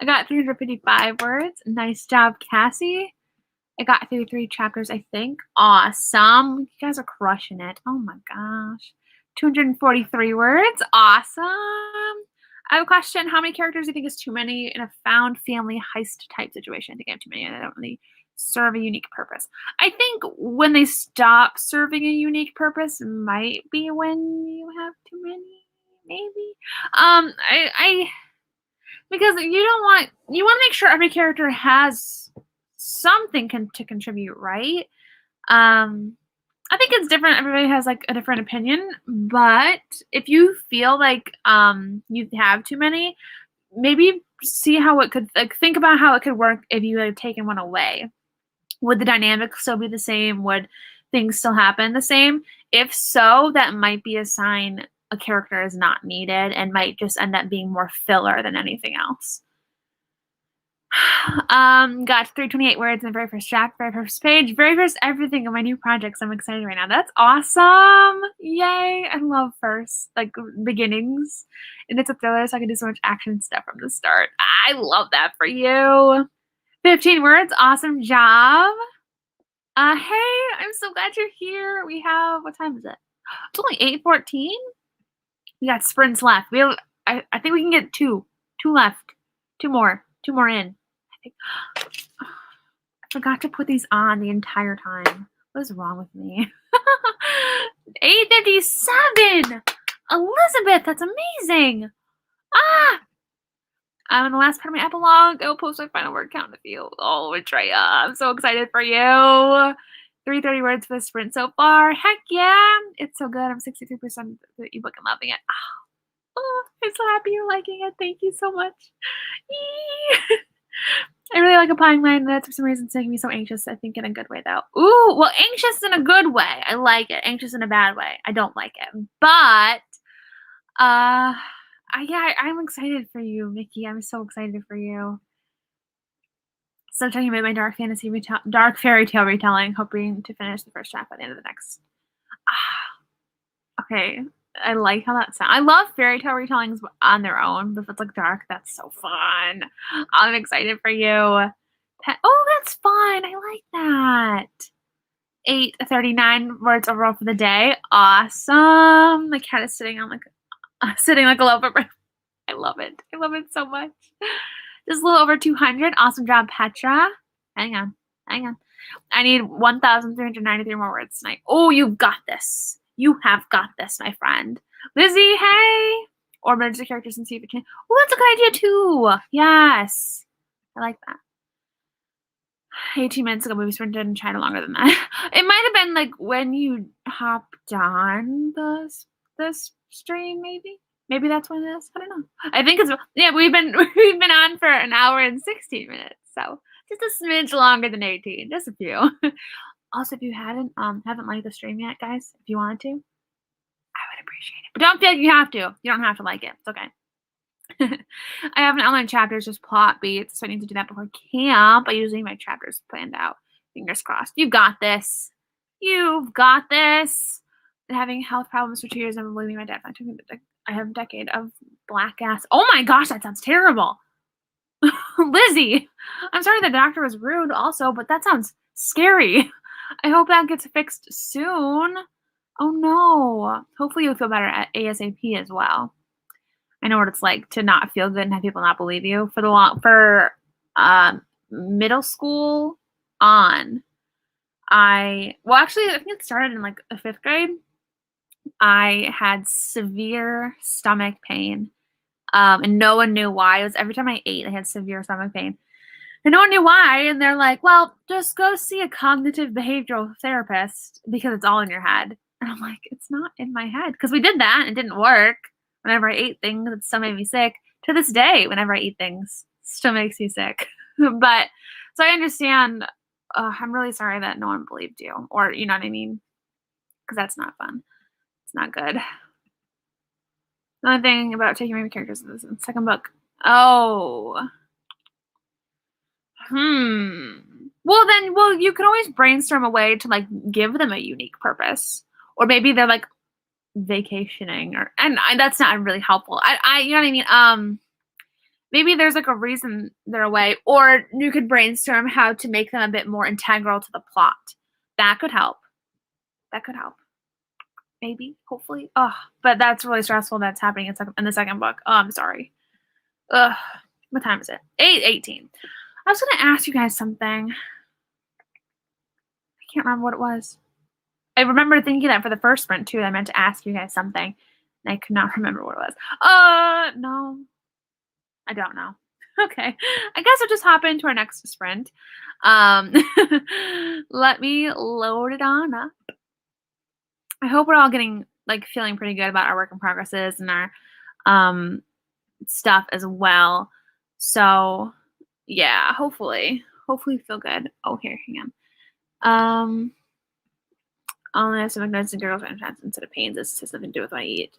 I got 355 words. Nice job, Cassie. I got through 3 chapters, I think. Awesome. You guys are crushing it. Oh my gosh. 243 words. Awesome. I have a question. How many characters do you think is too many in a found family heist type situation? I think I have too many and I don't really serve a unique purpose. I think when they stop serving a unique purpose might be when you have too many, maybe. Because you want to make sure every character has something to contribute, right? I think it's different. Everybody has like a different opinion, but if you feel like you have too many, maybe see how it could like think about how it could work if you had taken one away. Would the dynamic still be the same? Would things still happen the same? If so, that might be a sign a character is not needed and might just end up being more filler than anything else. Got 328 words in the very first draft, very first page, very first everything of my new projects. I'm excited right now. That's awesome. Yay. I love first, like beginnings. And it's a thriller, so I can do so much action stuff from the start. I love that for you. 15 words. Awesome job. Hey, I'm so glad you're here. We have, what time is it? It's only 8:14. We got sprints left. I think we can get two left. Two more in. I forgot to put these on the entire time. What is wrong with me? 8:57. Elizabeth, that's amazing. I'm in the last part of my epilogue. I will post my final word count with you. Oh, Atreya, I'm so excited for you. 330 words for the sprint so far. Heck yeah. It's so good. I'm 63% the ebook and loving it. Oh, I'm so happy you're liking it. Thank you so much. I really like applying mine. That's for some reason it's making me so anxious. I think in a good way, though. Ooh, well, anxious in a good way. I like it. Anxious in a bad way. I don't like it. But, yeah, I'm excited for you, Mickey. I'm so excited for you. So talking about my dark fairy tale retelling, hoping to finish the first draft by the end of the next. Okay. I like how that sounds. I love fairy tale retellings on their own, but if it's like dark, that's so fun. I'm excited for you. Oh, that's fun. I like that. 8:39 words overall for the day. Awesome. My cat is sitting like a loaf of bread. I love it. I love it so much. Just a little over 200. Awesome job, Petra. Hang on. I need 1,393 more words tonight. Oh, you've got this. You have got this, my friend. Lizzie, hey! Or merge the characters and see if it can. Oh, that's a good idea, too. Yes. I like that. 18 minutes ago, we sprinted and tried longer than that. It might have been like when you hopped on the stream, maybe. Maybe that's when it is. I don't know. I think it's we've been on for an hour and 16 minutes, so just a smidge longer than 18, just a few. Also, if you haven't liked the stream yet, guys, if you wanted to, I would appreciate it. But don't feel like you have to. You don't have to like it. It's okay. I have an outline chapters, just plot beats, so I need to do that before camp. I usually have my chapters planned out. Fingers crossed. You've got this. You've got this. Been having health problems for 2 years. I'm believing my dad. I have a decade of black gas. Oh my gosh, that sounds terrible. Lizzie, I'm sorry the doctor was rude also, but that sounds scary. I hope that gets fixed soon. Oh no. Hopefully you'll feel better at ASAP as well. I know what it's like to not feel good and have people not believe you. For middle school on, I think it started in like the 5th grade. I had severe stomach pain, and no one knew why. It was every time I ate, I had severe stomach pain. And no one knew why, and they're like, well, just go see a cognitive behavioral therapist because it's all in your head. And I'm like, it's not in my head. Because we did that, and it didn't work. Whenever I ate things, it still made me sick. To this day, whenever I eat things, it still makes me sick. But, so I understand. I'm really sorry that no one believed you. Or, you know what I mean? Because that's not fun. It's not good. Another thing about taking my characters in the second book. Oh. Well, you could always brainstorm a way to like give them a unique purpose, or maybe they're like vacationing, and that's not really helpful. You know what I mean? Maybe there's like a reason they're away, or you could brainstorm how to make them a bit more integral to the plot. That could help. Maybe, hopefully. But that's really stressful. That's happening in the second book. Oh, I'm sorry. What time is it? 8:18. I was going to ask you guys something. I can't remember what it was. I remember thinking that for the first sprint, too. I meant to ask you guys something. And I could not remember what it was. No. I don't know. Okay. I guess we'll just hop into our next sprint. Um, let me load it on up. I hope we're all getting like feeling pretty good about our work in progresses and our um stuff as well. So yeah, hopefully feel good. Oh, here, hang on. Only have some notes and girls and chance instead of pains. This has nothing to do with what I eat.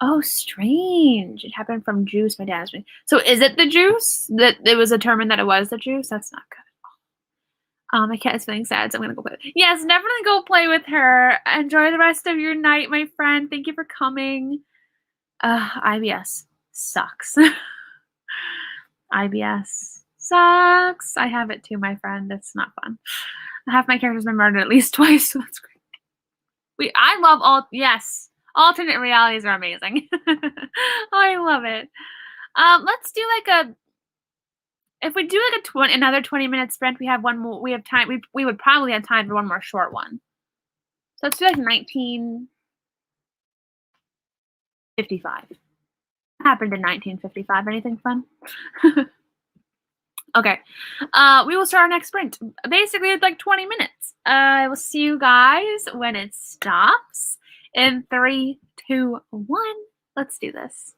Oh, strange. It happened from juice. My dad asked me. So is it the juice? That it was determined that it was the juice? That's not good. My cat is feeling sad, so I'm gonna go play with her. Yes, definitely go play with her. Enjoy the rest of your night, my friend. Thank you for coming. IBS sucks. IBS sucks. I have it too, my friend. It's not fun. Half my characters been murdered at least twice, so that's great. I love yes. Alternate realities are amazing. I love it. Let's do like if we do like another 20-minute sprint, we have one more. We have time. We would probably have time for one more short one. So let's do like 1955. Happened in 1955. Anything fun? Okay. We will start our next sprint. Basically, it's like 20 minutes. I will see you guys when it stops. In 3, 2, 1. Let's do this.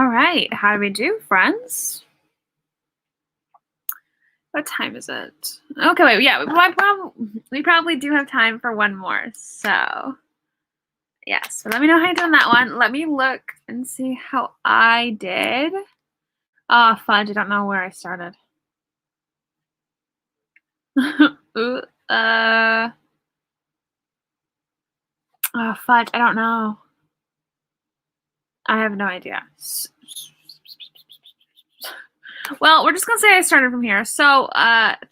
All right, how do we do, friends? What time is it? Okay, wait, yeah, we probably do have time for one more, so yes. So let me know how you did on that one. Let me look and see how I did. Oh, fudge, I don't know where I started. Ooh, oh, fudge, I don't know. I have no idea. Well, we're just gonna say I started from here. So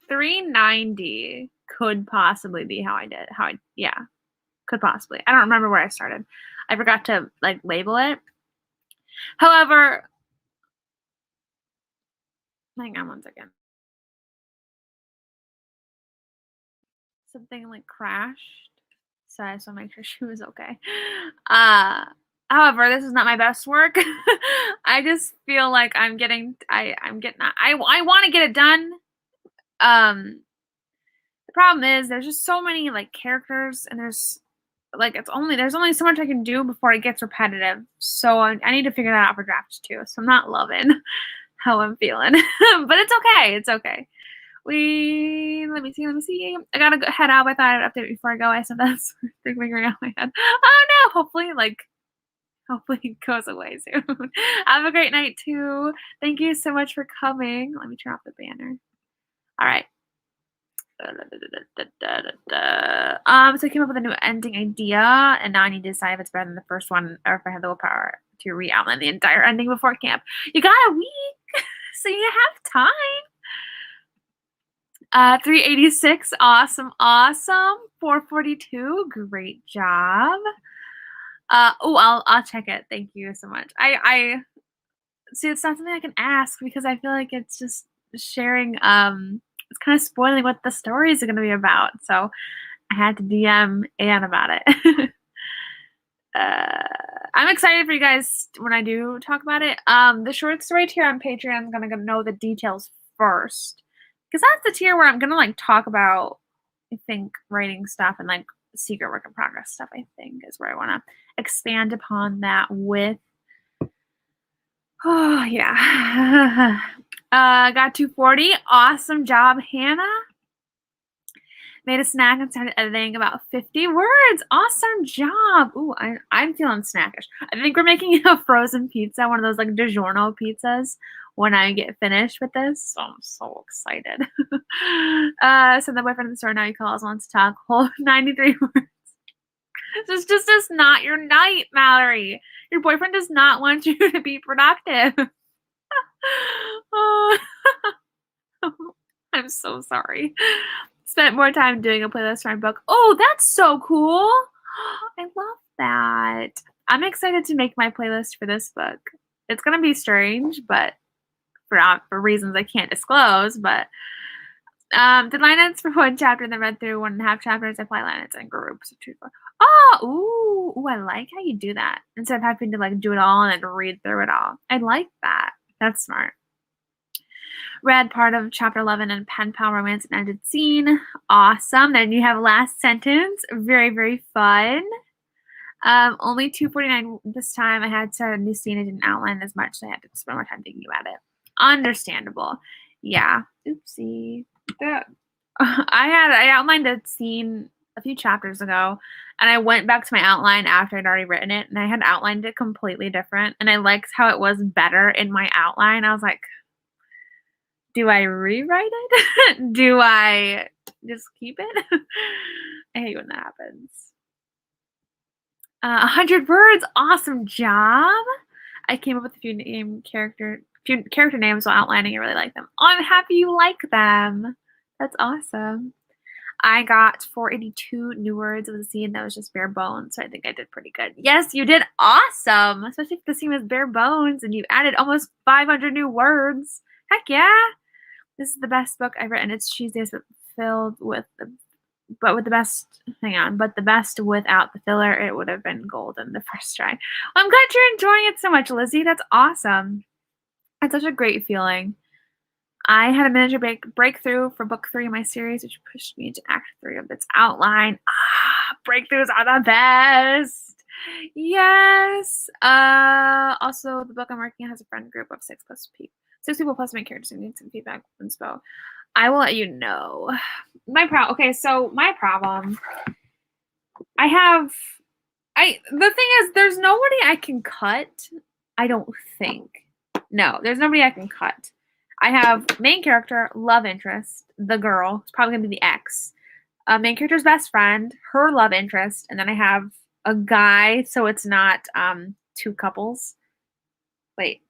390 could possibly be how I did. Yeah, could possibly. I don't remember where I started. I forgot to like label it. However, hang on one second. Something like crashed. So I just want to make sure she was okay. However, this is not my best work. I just feel like I'm getting I want to get it done. The problem is there's just so many like characters and there's only so much I can do before it gets repetitive. So I need to figure that out for draft 2. So I'm not loving how I'm feeling. But it's okay. It's okay. Let me see. I gotta go head out. I thought I'd update before I go. I said that's figuring out my head. Oh no! Hopefully it goes away soon. Have a great night too. Thank you so much for coming. Let me turn off the banner. All right. So I came up with a new ending idea, and now I need to decide if it's better than the first one or if I have the willpower to re-outline the entire ending before camp. You got a week, so you have time. 386, awesome. 442, great job. I'll check it. Thank you so much. I see it's not something I can ask because I feel like it's just sharing. It's kind of spoiling what the stories are going to be about. So I had to DM Anne about it. I'm excited for you guys when I do talk about it. The short story tier on Patreon is going to know the details first. Because that's the tier where I'm going to like talk about, I think, writing stuff and like secret work in progress stuff, I think, is where I want to expand upon that with. Oh, yeah. Got 240. Awesome job, Hannah. Made a snack and started editing about 50 words. Awesome job. Ooh, I'm feeling snackish. I think we're making a frozen pizza, one of those like DiGiorno pizzas when I get finished with this. So I'm so excited. So the boyfriend in the store now he calls, wants to talk. Whole 93 words. This just is not your night, Mallory. Your boyfriend does not want you to be productive. Oh. I'm so sorry. Spent more time doing a playlist for my book. Oh, that's so cool. I love that. I'm excited to make my playlist for this book. It's going to be strange, but for reasons I can't disclose, but did line edits for one chapter and then read through 1.5 chapters. I apply line edits in groups of 2 to 4. Oh, ooh, I like how you do that. Instead of having to like do it all and then read through it all. I like that. That's smart. Read part of chapter 11 in Pen Pal Romance and Ended Scene. Awesome. Then you have Last Sentence. Very, very fun. Only 249 this time. I had to start a new scene. I didn't outline as much, so I had to spend more time thinking about it. Understandable. Yeah. Oopsie. I outlined a scene a few chapters ago, and I went back to my outline after I'd already written it, and I had outlined it completely different, and I liked how it was better in my outline. I was like, do I rewrite it? Do I just keep it? I hate when that happens. 100 words. Awesome job. I came up with a few character names while outlining. I really like them. Oh, I'm happy you like them. That's awesome. I got 482 new words with a scene that was just bare bones, so I think I did pretty good. Yes, you did awesome, especially if the scene was bare bones and you added almost 500 new words. Heck yeah. This is the best book I've written. It's cheesy, but the best without the filler. It would have been golden the first try. Well, I'm glad you're enjoying it so much, Lizzie. That's awesome. It's such a great feeling. I had a miniature breakthrough for book 3 of my series, which pushed me into act 3 of its outline. Breakthroughs are the best. Yes. Also, the book I'm working on has a friend group of 6 people plus main characters who need some feedback from inspo. I will let you know. Okay, so my problem. The thing is, there's nobody I can cut. I don't think. No, there's nobody I can cut. I have main character, love interest, the girl. It's probably gonna be the ex. Main character's best friend, her love interest, and then I have a guy, so it's not 2 couples. Wait.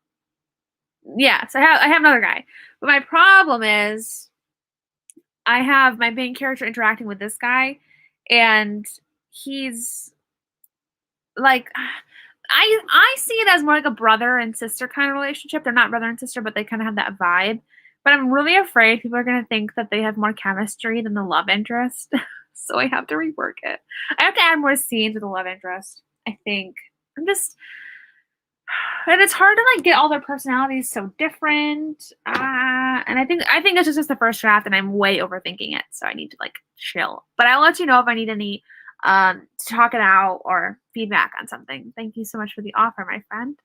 Yeah, so I have another guy. But my problem is I have my main character interacting with this guy, and he's like I see it as more like a brother and sister kind of relationship. They're not brother and sister, but they kind of have that vibe. But I'm really afraid people are going to think that they have more chemistry than the love interest. So I have to rework it. I have to add more scenes with the love interest, I think. And it's hard to like get all their personalities so different. And I think it's just the first draft and I'm way overthinking it. So I need to like chill. But I'll let you know if I need any to talk it out or feedback on something. Thank you so much for the offer, my friend.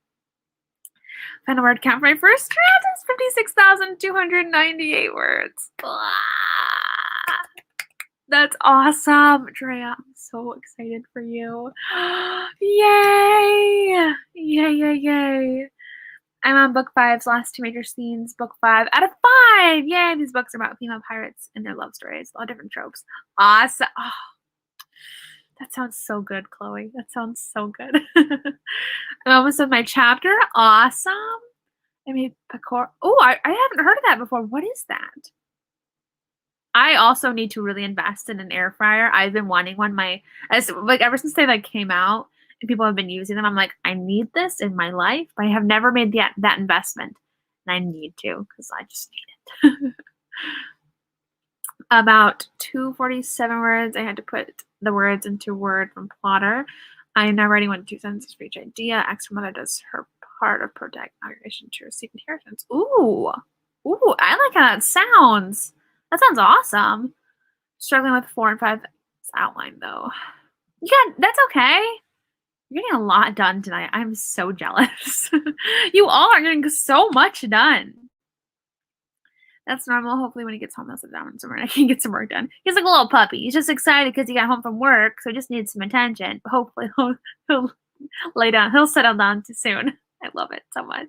Final word count for my first draft is 56,298 words. Blah. That's awesome, Drea. I'm so excited for you. Yay! Yay. I'm on book 5's last 2 major scenes. Book 5 out of 5! Yay! These books are about female pirates and their love stories. A lot of different tropes. Awesome. Oh, that sounds so good, Chloe. That sounds so good. I'm almost done my chapter. Awesome. I made Pecor. Oh, I haven't heard of that before. What is that? I also need to really invest in an air fryer. I've been wanting one ever since they like came out and people have been using them. I'm like, I need this in my life, but I have never made that investment. And I need to because I just need it. About 247 words. I had to put the words into Word from Plotter. I am now writing 1 to 2 sentences for each idea. Extra mother does her part of protect inauguration to receive inheritance. Ooh, I like how that sounds. That sounds awesome. Struggling with 4 and 5 outline though. Yeah, that's okay. You're getting a lot done tonight. I'm so jealous. You all are getting so much done. That's normal. Hopefully when he gets home, he'll sit down somewhere and I can get some work done. He's like a little puppy. He's just excited because he got home from work, so he just needs some attention. But hopefully he'll lay down. He'll settle down too soon. I love it so much.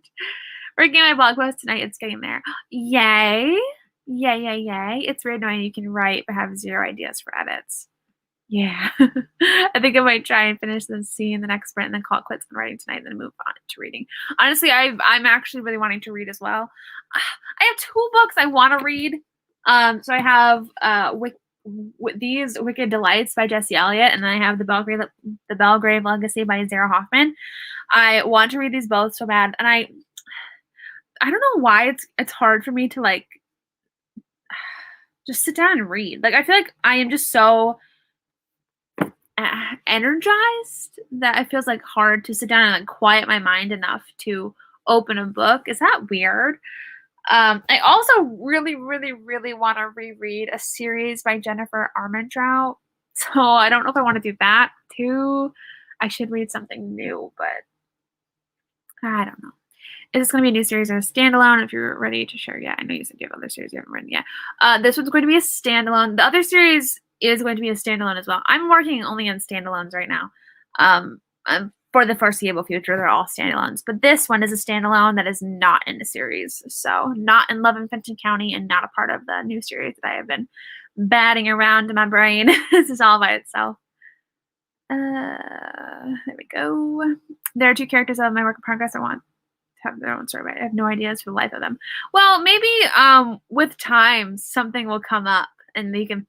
Working on my blog post tonight. It's getting there. Yay. Yay. It's weird knowing you can write but have 0 ideas for edits. Yeah. I think I might try and finish the scene in the next sprint and then call it quits on writing tonight and then move on to reading. Honestly, I'm actually really wanting to read as well. I have 2 books I want to read. So I have these Wicked Delights by Jesse Elliott, and then I have the Belgrave Legacy by Zara Hoffman. I want to read these both so bad, and I don't know why it's hard for me to like just sit down and read. Like I feel like I am just so energized that it feels like hard to sit down and like quiet my mind enough to open a book. Is that weird? I also really want to reread a series by Jennifer Armentrout. So I don't know if I want to do that too. I should read something new, but I don't know. Is this going to be a new series or a standalone? If you're ready to share, yeah. I know you said you have other series you haven't written yet. This one's going to be a standalone. The other series is going to be a standalone as well. I'm working only on standalones right now. For the foreseeable future, they're all standalones. But this one is a standalone that is not in the series. So not in Love in Fenton County and not a part of the new series that I have been batting around in my brain. This is all by itself. There we go. There are 2 characters of my work in progress I want to have their own story, but I have no ideas for the life of them. Well, maybe with time, something will come up and they can,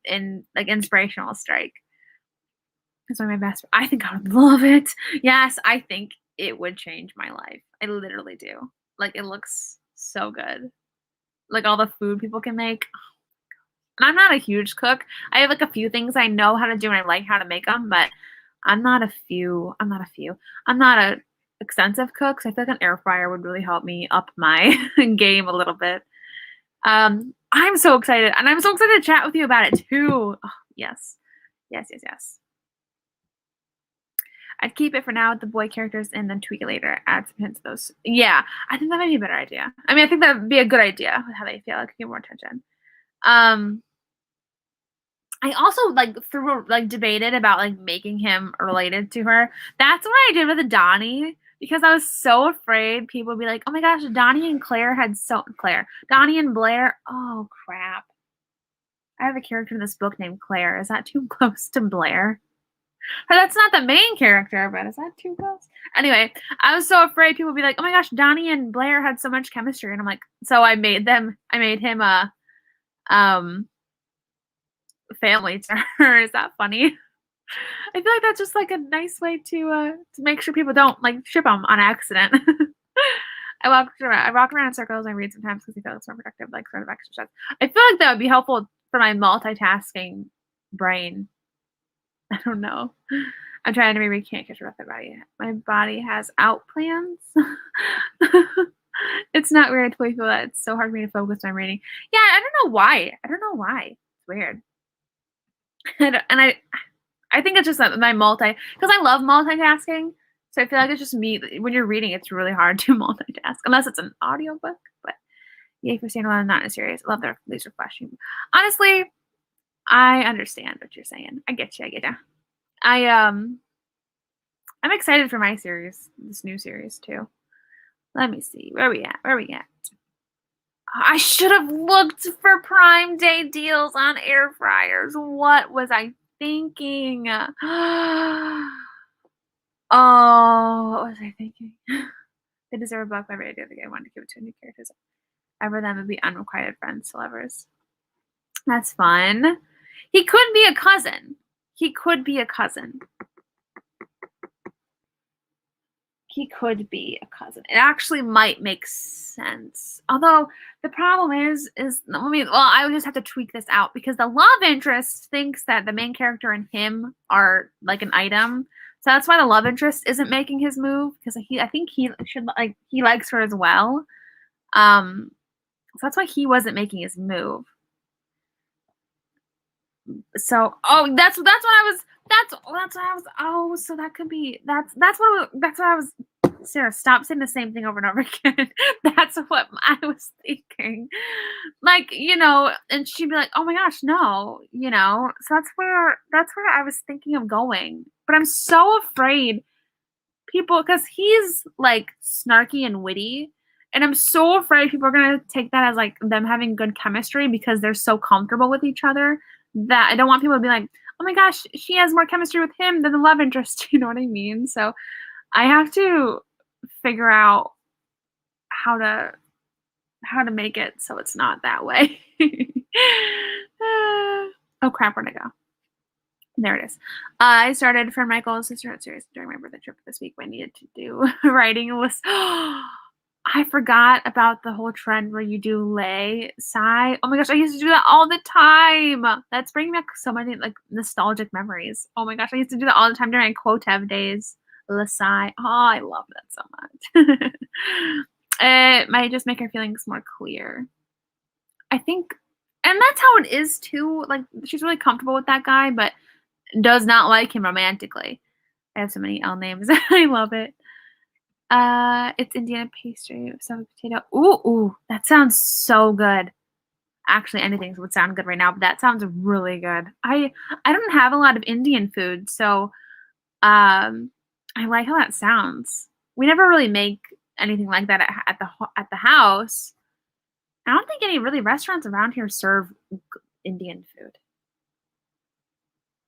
like inspiration will strike. It's one of my best. I think I would love it. Yes, I think it would change my life. I literally do. Like it looks so good. Like all the food people can make. And I'm not a huge cook. I have like a few things I know how to do and I like how to make them, but I'm not a extensive cook. So I feel like an air fryer would really help me up my game a little bit. I'm so excited. And I'm so excited to chat with you about it too. Oh, yes. I'd keep it for now with the boy characters and then tweak it later. Add some hints of those. Yeah, I think that might be a better idea. I mean, I think that would be a good idea with how they feel. I could get more attention. I also debated about like making him related to her. That's what I did with Donnie because I was so afraid people would be like, "Oh my gosh, Donnie and Donnie and Blair." Oh crap! I have a character in this book named Claire. Is that too close to Blair? But that's not the main character, but is that too close? Anyway, I was so afraid people would be like, "Oh my gosh, Donnie and Blair had so much chemistry," and I'm like, so I made him a family to her. Is that funny? I feel like that's just like a nice way to make sure people don't like ship them on accident. I walk around in circles. I read sometimes because I feel it's more productive, like sort of exercise. I feel like that would be helpful for my multitasking brain. I don't know. I'm trying to maybe can't catch up with my body. My body has out plans. It's not weird until I feel that it's so hard for me to focus when I'm reading. Yeah, I don't know why. It's weird. And I think it's just that because I love multitasking. So I feel like it's just me. When you're reading, it's really hard to multitask unless it's an audiobook. But yay for staying alone, not in a series. I love their laser flashing. Honestly, I understand what you're saying. I get you. I'm excited for my series, this new series too. Let me see. Where are we at? I should have looked for Prime Day deals on air fryers. What was I thinking? Oh, what was I thinking? They deserve a book by every idea. I wanted to give it to a new character. Ever them would be unrequited friends, lovers. That's fun. He could be a cousin. It actually might make sense. Although the problem is I would just have to tweak this out because the love interest thinks that the main character and him are like an item. So that's why the love interest isn't making his move because I think he likes her as well. So that's why he wasn't making his move. So that's what I was. So that could be that's what I was. Sarah, stop saying the same thing over and over again. That's what I was thinking. Like, and she'd be like, "Oh my gosh, no," So that's where I was thinking of going. But I'm so afraid because he's like snarky and witty, and I'm so afraid people are gonna take that as like them having good chemistry because they're so comfortable with each other that I don't want people to be like, "Oh my gosh, she has more chemistry with him than the love interest." You know what I mean? So I have to figure out how to make it so it's not that way. Oh crap, where'd I go? There it is. I started for Michael's sisterhood series during my birthday trip this week. I needed to do writing a list. I forgot about the whole trend where you do lay sigh. Oh my gosh, I used to do that all the time. That's bringing back so many like nostalgic memories. Oh my gosh, I used to do that all the time during Quotev days. Lasai. Oh, I love that so much. It might just make her feelings more clear. I think, and that's how it is too. Like she's really comfortable with that guy, but does not like him romantically. I have so many L names. I love it. It's Indiana pastry, sour potato. Ooh, that sounds so good. Actually, anything would sound good right now, but that sounds really good. I don't have a lot of Indian food, so I like how that sounds. We never really make anything like that at the house. I don't think any really restaurants around here serve Indian food.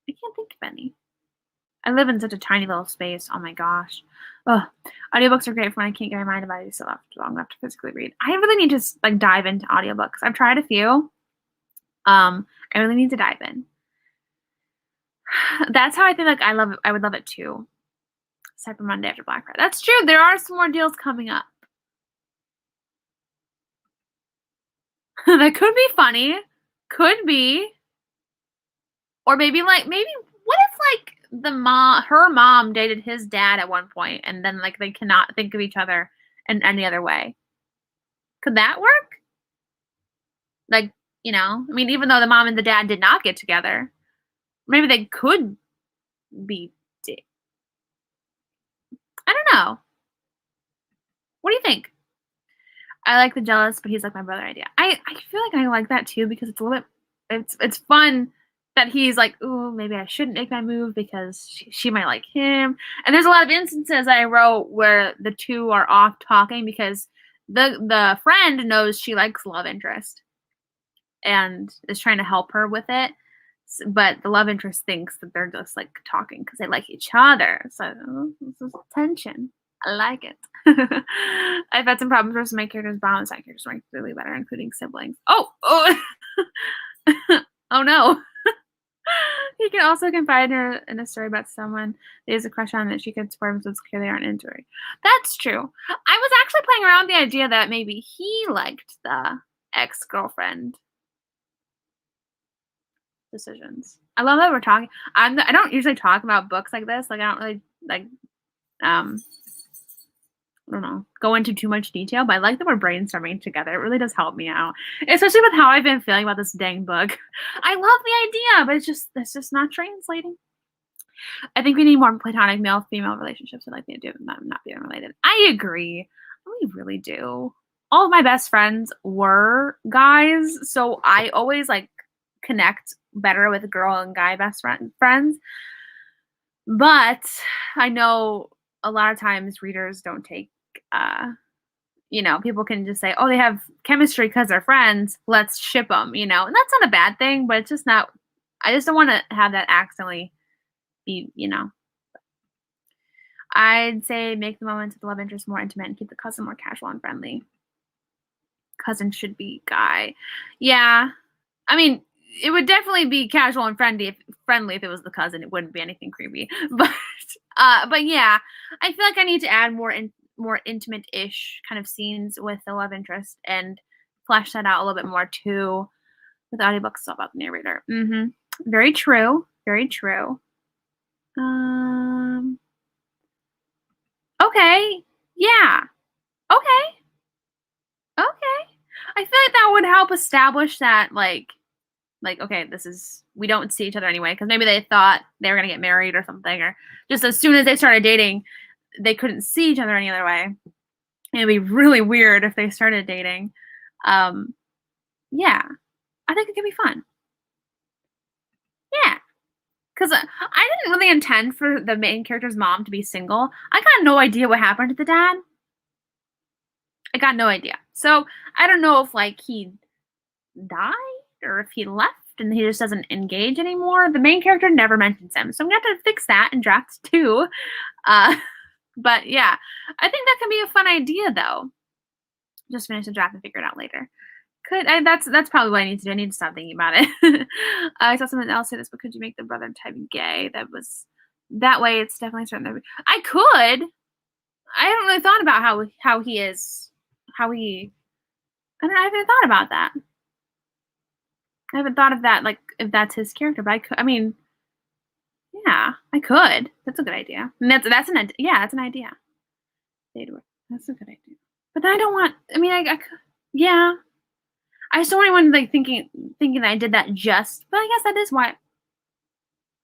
I can't think of any. I live in such a tiny little space. Oh my gosh. Ugh. Audiobooks are great for when I can't get my mind about it so long enough to physically read. I really need to like dive into audiobooks. I've tried a few. I really need to dive in. That's how I think like I would love it too. Cyber Monday after Black Friday. That's true. There are some more deals coming up. That could be funny. Could be. Or maybe what if like her mom dated his dad at one point and then like they cannot think of each other in any other way? Could that work? Like, I mean, even though the mom and the dad did not get together, maybe they could be I don't know. What do you think? I like the jealous, but he's like my brother idea. I feel like I like that too because it's a little bit it's fun that he's like, "Ooh, maybe I shouldn't make my move because she might like him." And there's a lot of instances I wrote where the two are off talking because the friend knows she likes love interest and is trying to help her with it. But the love interest thinks that they're just like talking because they like each other. So this is tension. I like it. I've had some problems with my characters, but side characters ranked really better, including siblings. Oh, oh no. He can also confide in her in a story about someone he has a crush on that she could support him, so it's clear they aren't into her. That's true. I was actually playing around with the idea that maybe he liked the ex-girlfriend decisions. I love that we're talking. I don't usually talk about books like this. Like I don't really like I don't know, go into too much detail, but I like that we're brainstorming together. It really does help me out, especially with how I've been feeling about this dang book. I love the idea, but it's just not translating. I think we need more platonic male-female relationships. I like the idea of them not being related. I agree. We really do. All of my best friends were guys, so I always like connect better with girl and guy best friends. But I know a lot of times readers don't take people can just say, oh, they have chemistry because they're friends. Let's ship them, and that's not a bad thing, but it's just not. I just don't want to have that accidentally be, I'd say make the moments of the love interest more intimate and keep the cousin more casual and friendly. Cousin should be guy. Yeah. I mean, it would definitely be casual and friendly if it was the cousin. It wouldn't be anything creepy. But yeah, I feel like I need to add more intimate-ish kind of scenes with the love interest and flesh that out a little bit more too. With audiobooks, it's all about the narrator. Very true. Very true. Okay. Yeah. Okay. Okay. I feel like that would help establish that, like, okay, we don't see each other anyway, because maybe they thought they were going to get married or something, or just as soon as they started dating, they couldn't see each other any other way. It'd be really weird if they started dating. Yeah. I think it could be fun. Yeah. Because I didn't really intend for the main character's mom to be single. I got no idea what happened to the dad. I got no idea. So I don't know if like he died or if he left and he just doesn't engage anymore. The main character never mentions him. So I'm going to have to fix that in draft 2. But yeah, I think that can be a fun idea though. Just finish the draft and figure it out later. That's probably what I need to do. I need to stop thinking about it. I saw someone else say this, but could you make the brother type gay? That way it's definitely certain that I could. I haven't really thought about how he is, I haven't thought about that. I haven't thought of that, like, if that's his character, but yeah, I could. That's a good idea. And that's an idea. That's a good idea. But then I don't want, I could, yeah. I just don't want anyone, like, thinking that I did that but I guess that is why.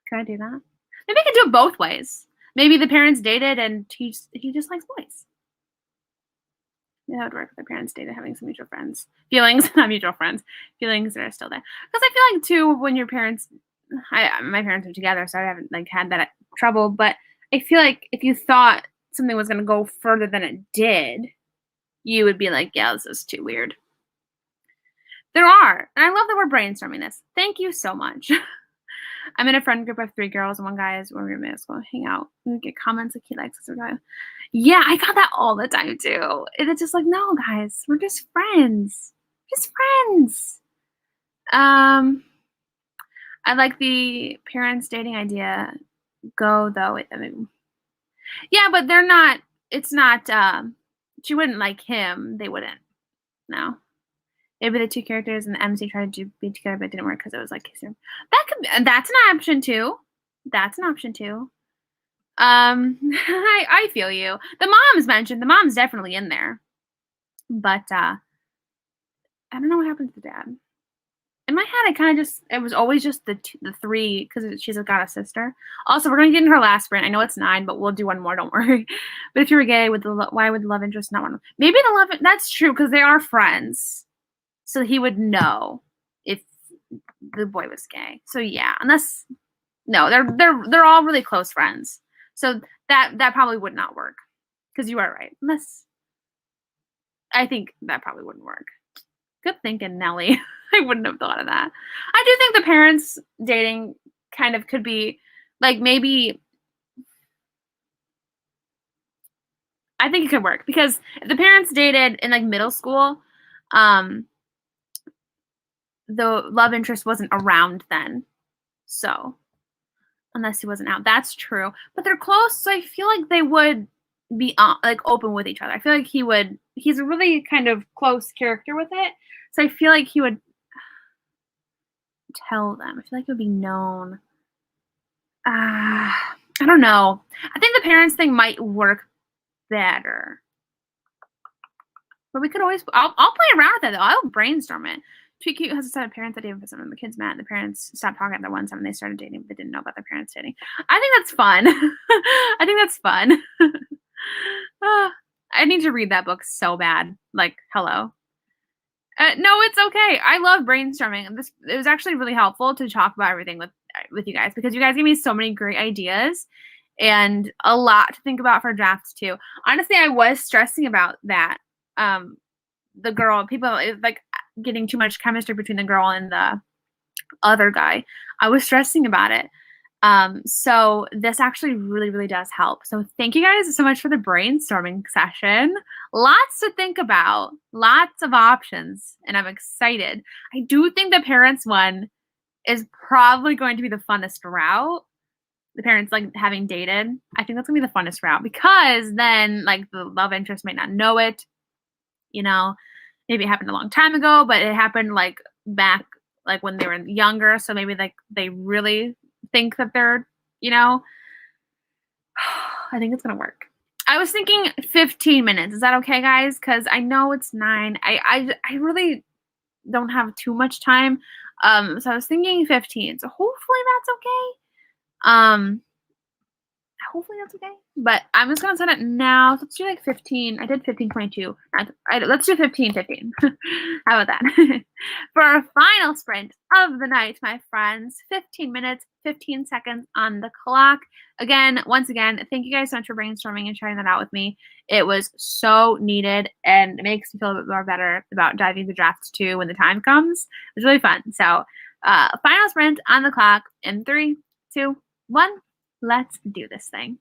Could I do that? Maybe I could do it both ways. Maybe the parents dated and he just likes boys. Maybe that would work if the parents dated, having some mutual friends. Feelings, not mutual friends. Feelings that are still there. Because I feel like, too, when your parents... my parents are together, so I haven't, like, had that trouble. But I feel like if you thought something was going to go further than it did, you would be like, yeah, this is too weird. There are. And I love that we're brainstorming this. Thank you so much. I'm in a friend group of 3 girls and 1 guy is where we're going to hang out. We get comments like he likes us or not. Yeah, I got that all the time too. And it's just like, no, guys, we're just friends. Just friends. I like the parents dating idea. Go though. Yeah, but they're not. It's not. She wouldn't like him. They wouldn't. No. Maybe the 2 characters and the MC tried to be together, but it didn't work because it was like that's an option too. That's an option too. I feel you. The mom's mentioned. The mom's definitely in there, but I don't know what happened to the dad. in my head, I kind of it was always just the three because she's got a sister. Also, we're gonna get in her last sprint. I know it's 9, but we'll do one more. Don't worry. But if you were gay, why would the love interest not want? Maybe the love. That's true because they are friends, so he would know if the boy was gay. So yeah, unless no, they're all really close friends. So that probably would not work because you are right. Unless I think that probably wouldn't work. Good thinking, Nelly. I wouldn't have thought of that. I do think the parents dating kind of could be like maybe I think it could work because if the parents dated in like middle school, um, the love interest wasn't around then. So unless he wasn't out, that's true. But they're close, so I feel like they would be like open with each other. I feel like he would. He's a really kind of close character with it, so I feel like he would tell them. I feel like it would be known. I don't know. I think the parents thing might work better. But we could always I'll play around with it though. I'll brainstorm it. Too Cute has a set of parents that even some of the kids met. The parents stopped talking at the one time and they started dating, but they didn't know about their parents dating. I think that's fun. I think that's fun. I need to read that book so bad. Like, hello. No, it's okay. I love brainstorming. It was actually really helpful to talk about everything with you guys because you guys gave me so many great ideas and a lot to think about for drafts too. Honestly, I was stressing about that. The girl, people like getting too much chemistry between the girl and the other guy. I was stressing about it. So this actually really, really does help. So thank you guys so much for the brainstorming session. Lots to think about, lots of options, and I'm excited. I do think the parents one is probably going to be the funnest route. The parents like having dated. I think that's gonna be the funnest route because then like the love interest might not know it. You know, maybe it happened a long time ago, but it happened like back like when they were younger. So maybe like they really think that they're, you know, I think it's gonna work. I was thinking 15 minutes. Is that okay, guys? Because I know it's 9. I really don't have too much time. So I was thinking 15. So hopefully that's okay. Hopefully that's okay. But I'm just gonna set it now. So let's do like 15. I did 15:22. Let's do 15:15. How about that? For our final sprint of the night, my friends, 15 minutes, 15 seconds on the clock. Once again, thank you guys so much for brainstorming and trying that out with me. It was so needed and it makes me feel a bit more better about diving the drafts too when the time comes. It was really fun. So final sprint on the clock in 3, 2, 1. Let's do this thing.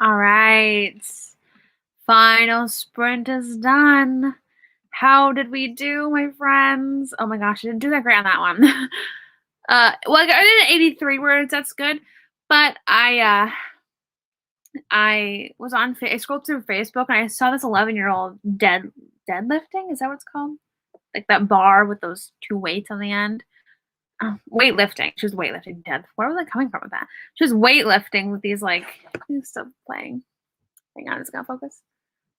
All right. Final sprint is done. How did we do, my friends? Oh my gosh, I didn't do that great on that one. Well, I did 83 words. That's good. But I was on. I scrolled through Facebook and I saw this 11-year-old deadlifting. Is that what it's called? Like that bar with those 2 weights on the end. Weightlifting. She was weightlifting. Where was I coming from with that? She was weightlifting with these like. Still playing. Hang on, it's gonna focus.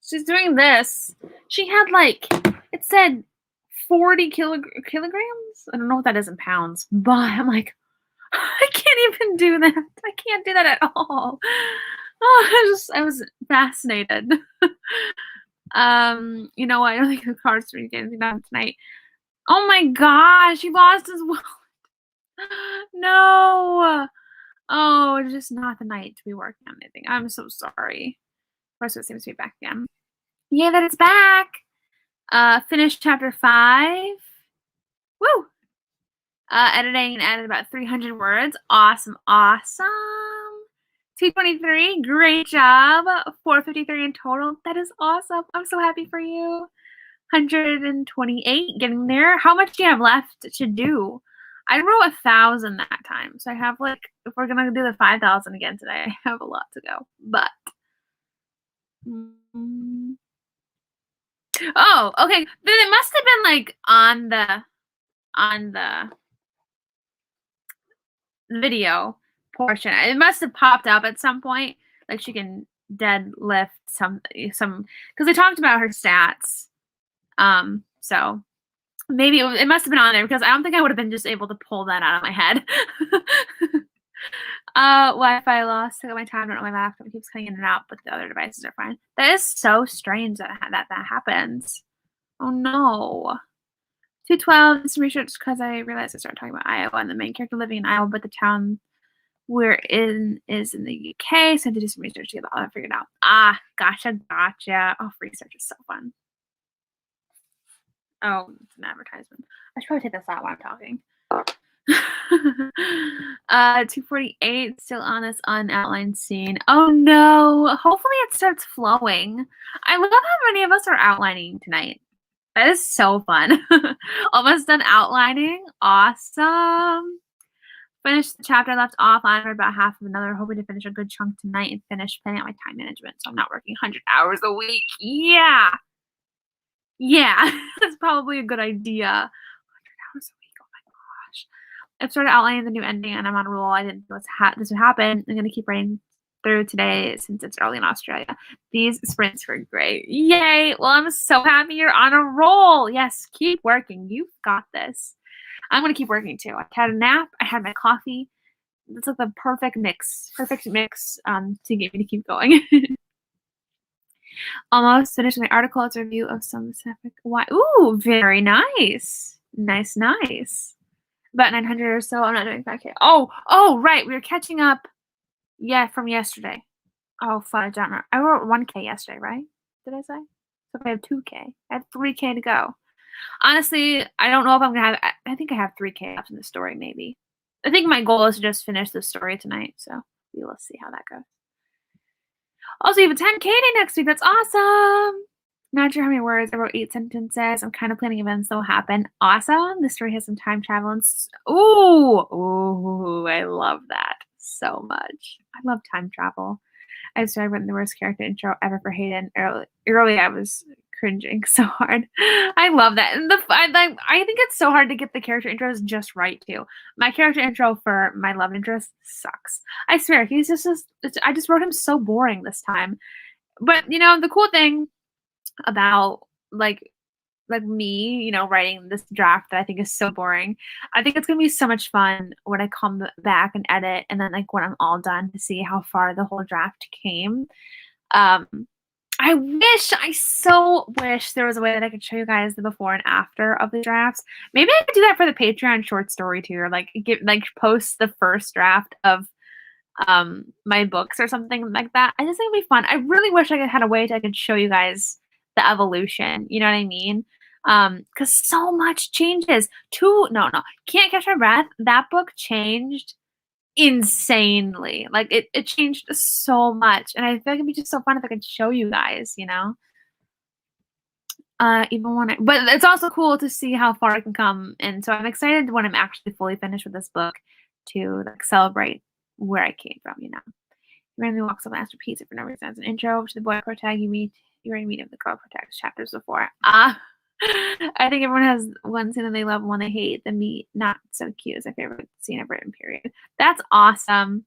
She's doing this. She had like it said 40 kilograms. I don't know what that is in pounds, but I'm like, I can't even do that. I can't do that at all. Oh, I was fascinated. You know what? I don't think the cards are getting anything done tonight. Oh my gosh, he lost his wallet. No. Oh, it's just not the night to be working on anything. I'm so sorry. Of course, it seems to be back again. Yay, that it's back. Finished chapter 5. Woo! Editing and added about 300 words. Awesome. 223. Great job. 453 in total. That is awesome. I'm so happy for you. 128. Getting there. How much do you have left to do? I wrote 1,000 that time. So I have like, if we're going to do the 5,000 again today, I have a lot to go. But. Oh, okay. Then it must have been like on the video portion. It must have popped up at some point. Like she can deadlift some because they talked about her stats. So maybe it must have been on there because I don't think I would have been just able to pull that out of my head. Wi-Fi lost. I got my time. I don't know, my laptop keeps cutting in and out, but the other devices are fine. That is so strange that happens. Oh no. 212, did some research because I realized I started talking about Iowa and the main character living in Iowa, but the town we're in is in the UK, so I had to do some research to get all that figured out. Ah, gotcha. Oh, research is so fun. Oh, it's an advertisement. I should probably take this out while I'm talking. 248, still on this unoutlined scene. Oh no, hopefully it starts flowing. I love how many of us are outlining tonight. That is so fun. Almost done outlining. Awesome. Finished the chapter I left off on for about half of another. Hoping to finish a good chunk tonight and finish planning out my time management so I'm not working 100 hours a week. Yeah. Yeah. That's probably a good idea. 100 hours a week. Oh my gosh. I've started outlining the new ending and I'm on a roll. I didn't know this would happen. I'm going to keep writing through today since it's early in Australia. These sprints were great. Yay. Well, I'm so happy you're on a roll. Yes, keep working. You've got this. I'm going to keep working too. I had a nap. I had my coffee. It's like the perfect mix to get me to keep going. Almost finished my article. It's a review of some specific why. Ooh, very nice. Nice. About 900 or so. I'm not doing 5K. Oh, right. We were catching up. Yeah, from yesterday. Oh, fun. I don't know. I wrote 1K yesterday, right? Did I say? So I have 2K. I have 3K to go. Honestly, I don't know if I'm going to have. I think I have 3K left in the story, maybe. I think my goal is to just finish the story tonight. So we'll see how that goes. Also, you have a 10K day next week. That's awesome. Not sure how many words. I wrote 8 sentences. I'm kind of planning events that will happen. Awesome. The story has some time travel. And ooh, I love that so much. I love time travel. I started writing the worst character intro ever for Hayden. Early, I was cringing so hard. I love that. And I think it's so hard to get the character intros just right too. My character intro for my love interest sucks. I swear, he's I just wrote him so boring this time. But you know, the cool thing about like me, writing this draft that I think is so boring. I think it's gonna be so much fun when I come back and edit, and then like when I'm all done to see how far the whole draft came. I so wish there was a way that I could show you guys the before and after of the drafts. Maybe I could do that for the Patreon short story too, or post the first draft of my books or something like that. I just think it'd be fun. I really wish I had a way I could show you guys the evolution. You know what I mean? Because so much changes. Can't Catch My Breath. That book changed insanely. Like, it changed so much, and I feel like it'd be just so fun if I could show you guys, you know? Even when but it's also cool to see how far I can come, and so I'm excited when I'm actually fully finished with this book to, like, celebrate where I came from, you know? Randomly walks up and asks for pizza for no reason. As an intro to the boy protag you already meet him the girl protects chapters before. I think everyone has one scene that they love and one they hate. The meat not so cute is my favorite scene I've written, period. That's awesome.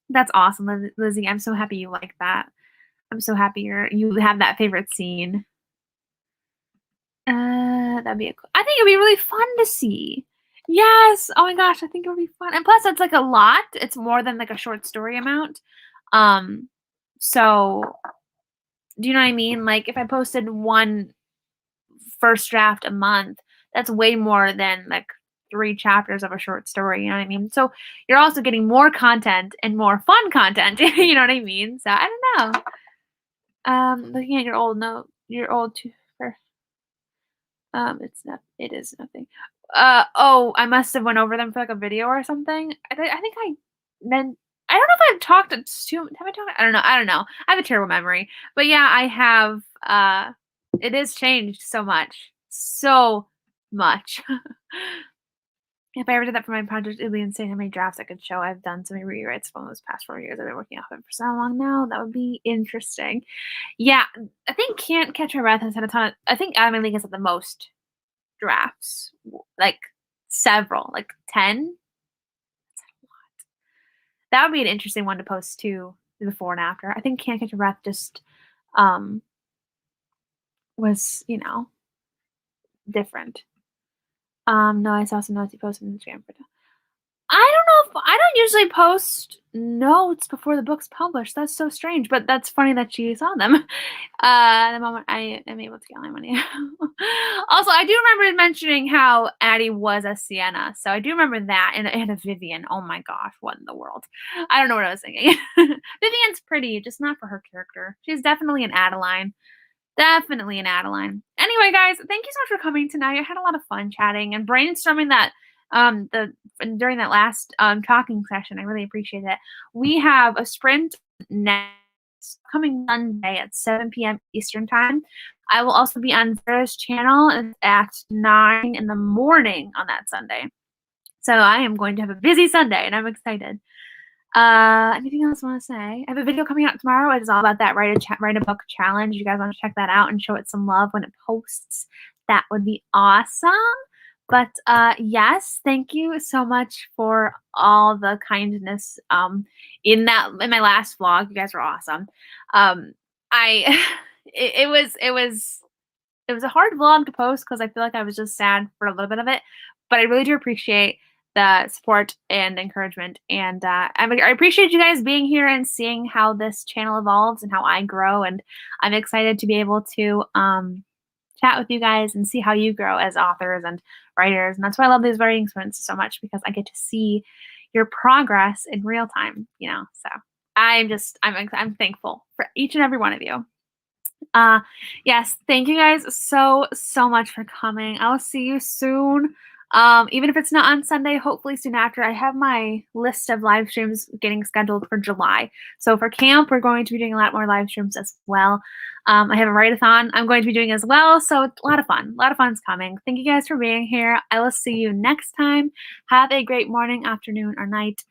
That's awesome, Lizzie. I'm so happy you like that. I'm so happy you have that favorite scene. That'd be I think it'd be really fun to see. Yes. Oh my gosh, I think it would be fun. And plus it's like a lot. It's more than like a short story amount. So do you know what I mean? Like if I posted one first draft a month, that's way more than like 3 chapters of a short story, you know what I mean? So you're also getting more content and more fun content, you know what I mean? So I don't know. Looking at your old note, your old too. It is nothing. Oh, I must have went over them for like a video or something. I think then I don't know if I've talked to have I talked? I don't know. I have a terrible memory. But yeah, I have it has changed so much. So much. If I ever did that for my project, it'd be insane how many drafts I could show. I've done so many rewrites from those past 4 years. I've been working off it for so long now. That would be interesting. Yeah, I think Can't Catch My Breath has had a ton of. I think Adam League has had the most drafts, like several, like 10. That would be an interesting one to post too, the before and after. I think Can't Catch Your Breath just was, you know, different. No, I saw some notes you posted on Instagram for that. I don't know if I don't usually post notes before the book's published. That's so strange, but that's funny that she saw them. The moment I am able to get my money. Also, I do remember mentioning how Addie was a Sienna, so I do remember that, and a Vivian. Oh my gosh, what in the world? I don't know what I was thinking. Vivian's pretty, just not for her character. She's definitely an Adeline. Definitely an Adeline. Anyway, guys, thank you so much for coming tonight. I had a lot of fun chatting and brainstorming that during that last talking session. I really appreciate it. We have a sprint next coming Sunday at 7 p.m. Eastern time. I will also be on Sarah's channel at 9 in the morning on that Sunday. So I am going to have a busy Sunday and I'm excited. Anything else I want to say? I have a video coming out tomorrow. It is all about that write a book challenge. You guys want to check that out and show it some love when it posts. That would be awesome. But yes, thank you so much for all the kindness in my last vlog. You guys were awesome. It was a hard vlog to post because I feel like I was just sad for a little bit of it, but I really do appreciate the support and encouragement, and I appreciate you guys being here and seeing how this channel evolves and how I grow, and I'm excited to be able to chat with you guys and see how you grow as authors and writers, and that's why I love these writing sprints so much, because I get to see your progress in real time, you know. So I'm thankful for each and every one of you. Yes, thank you guys so much for coming. I'll see you soon. Even if it's not on Sunday, hopefully soon after. I have my list of live streams getting scheduled for July. So for camp, we're going to be doing a lot more live streams as well. I have a write-a-thon I'm going to be doing as well. So it's a lot of fun. A lot of fun's coming. Thank you guys for being here. I will see you next time. Have a great morning, afternoon, or night.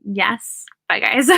Yes. Bye, guys.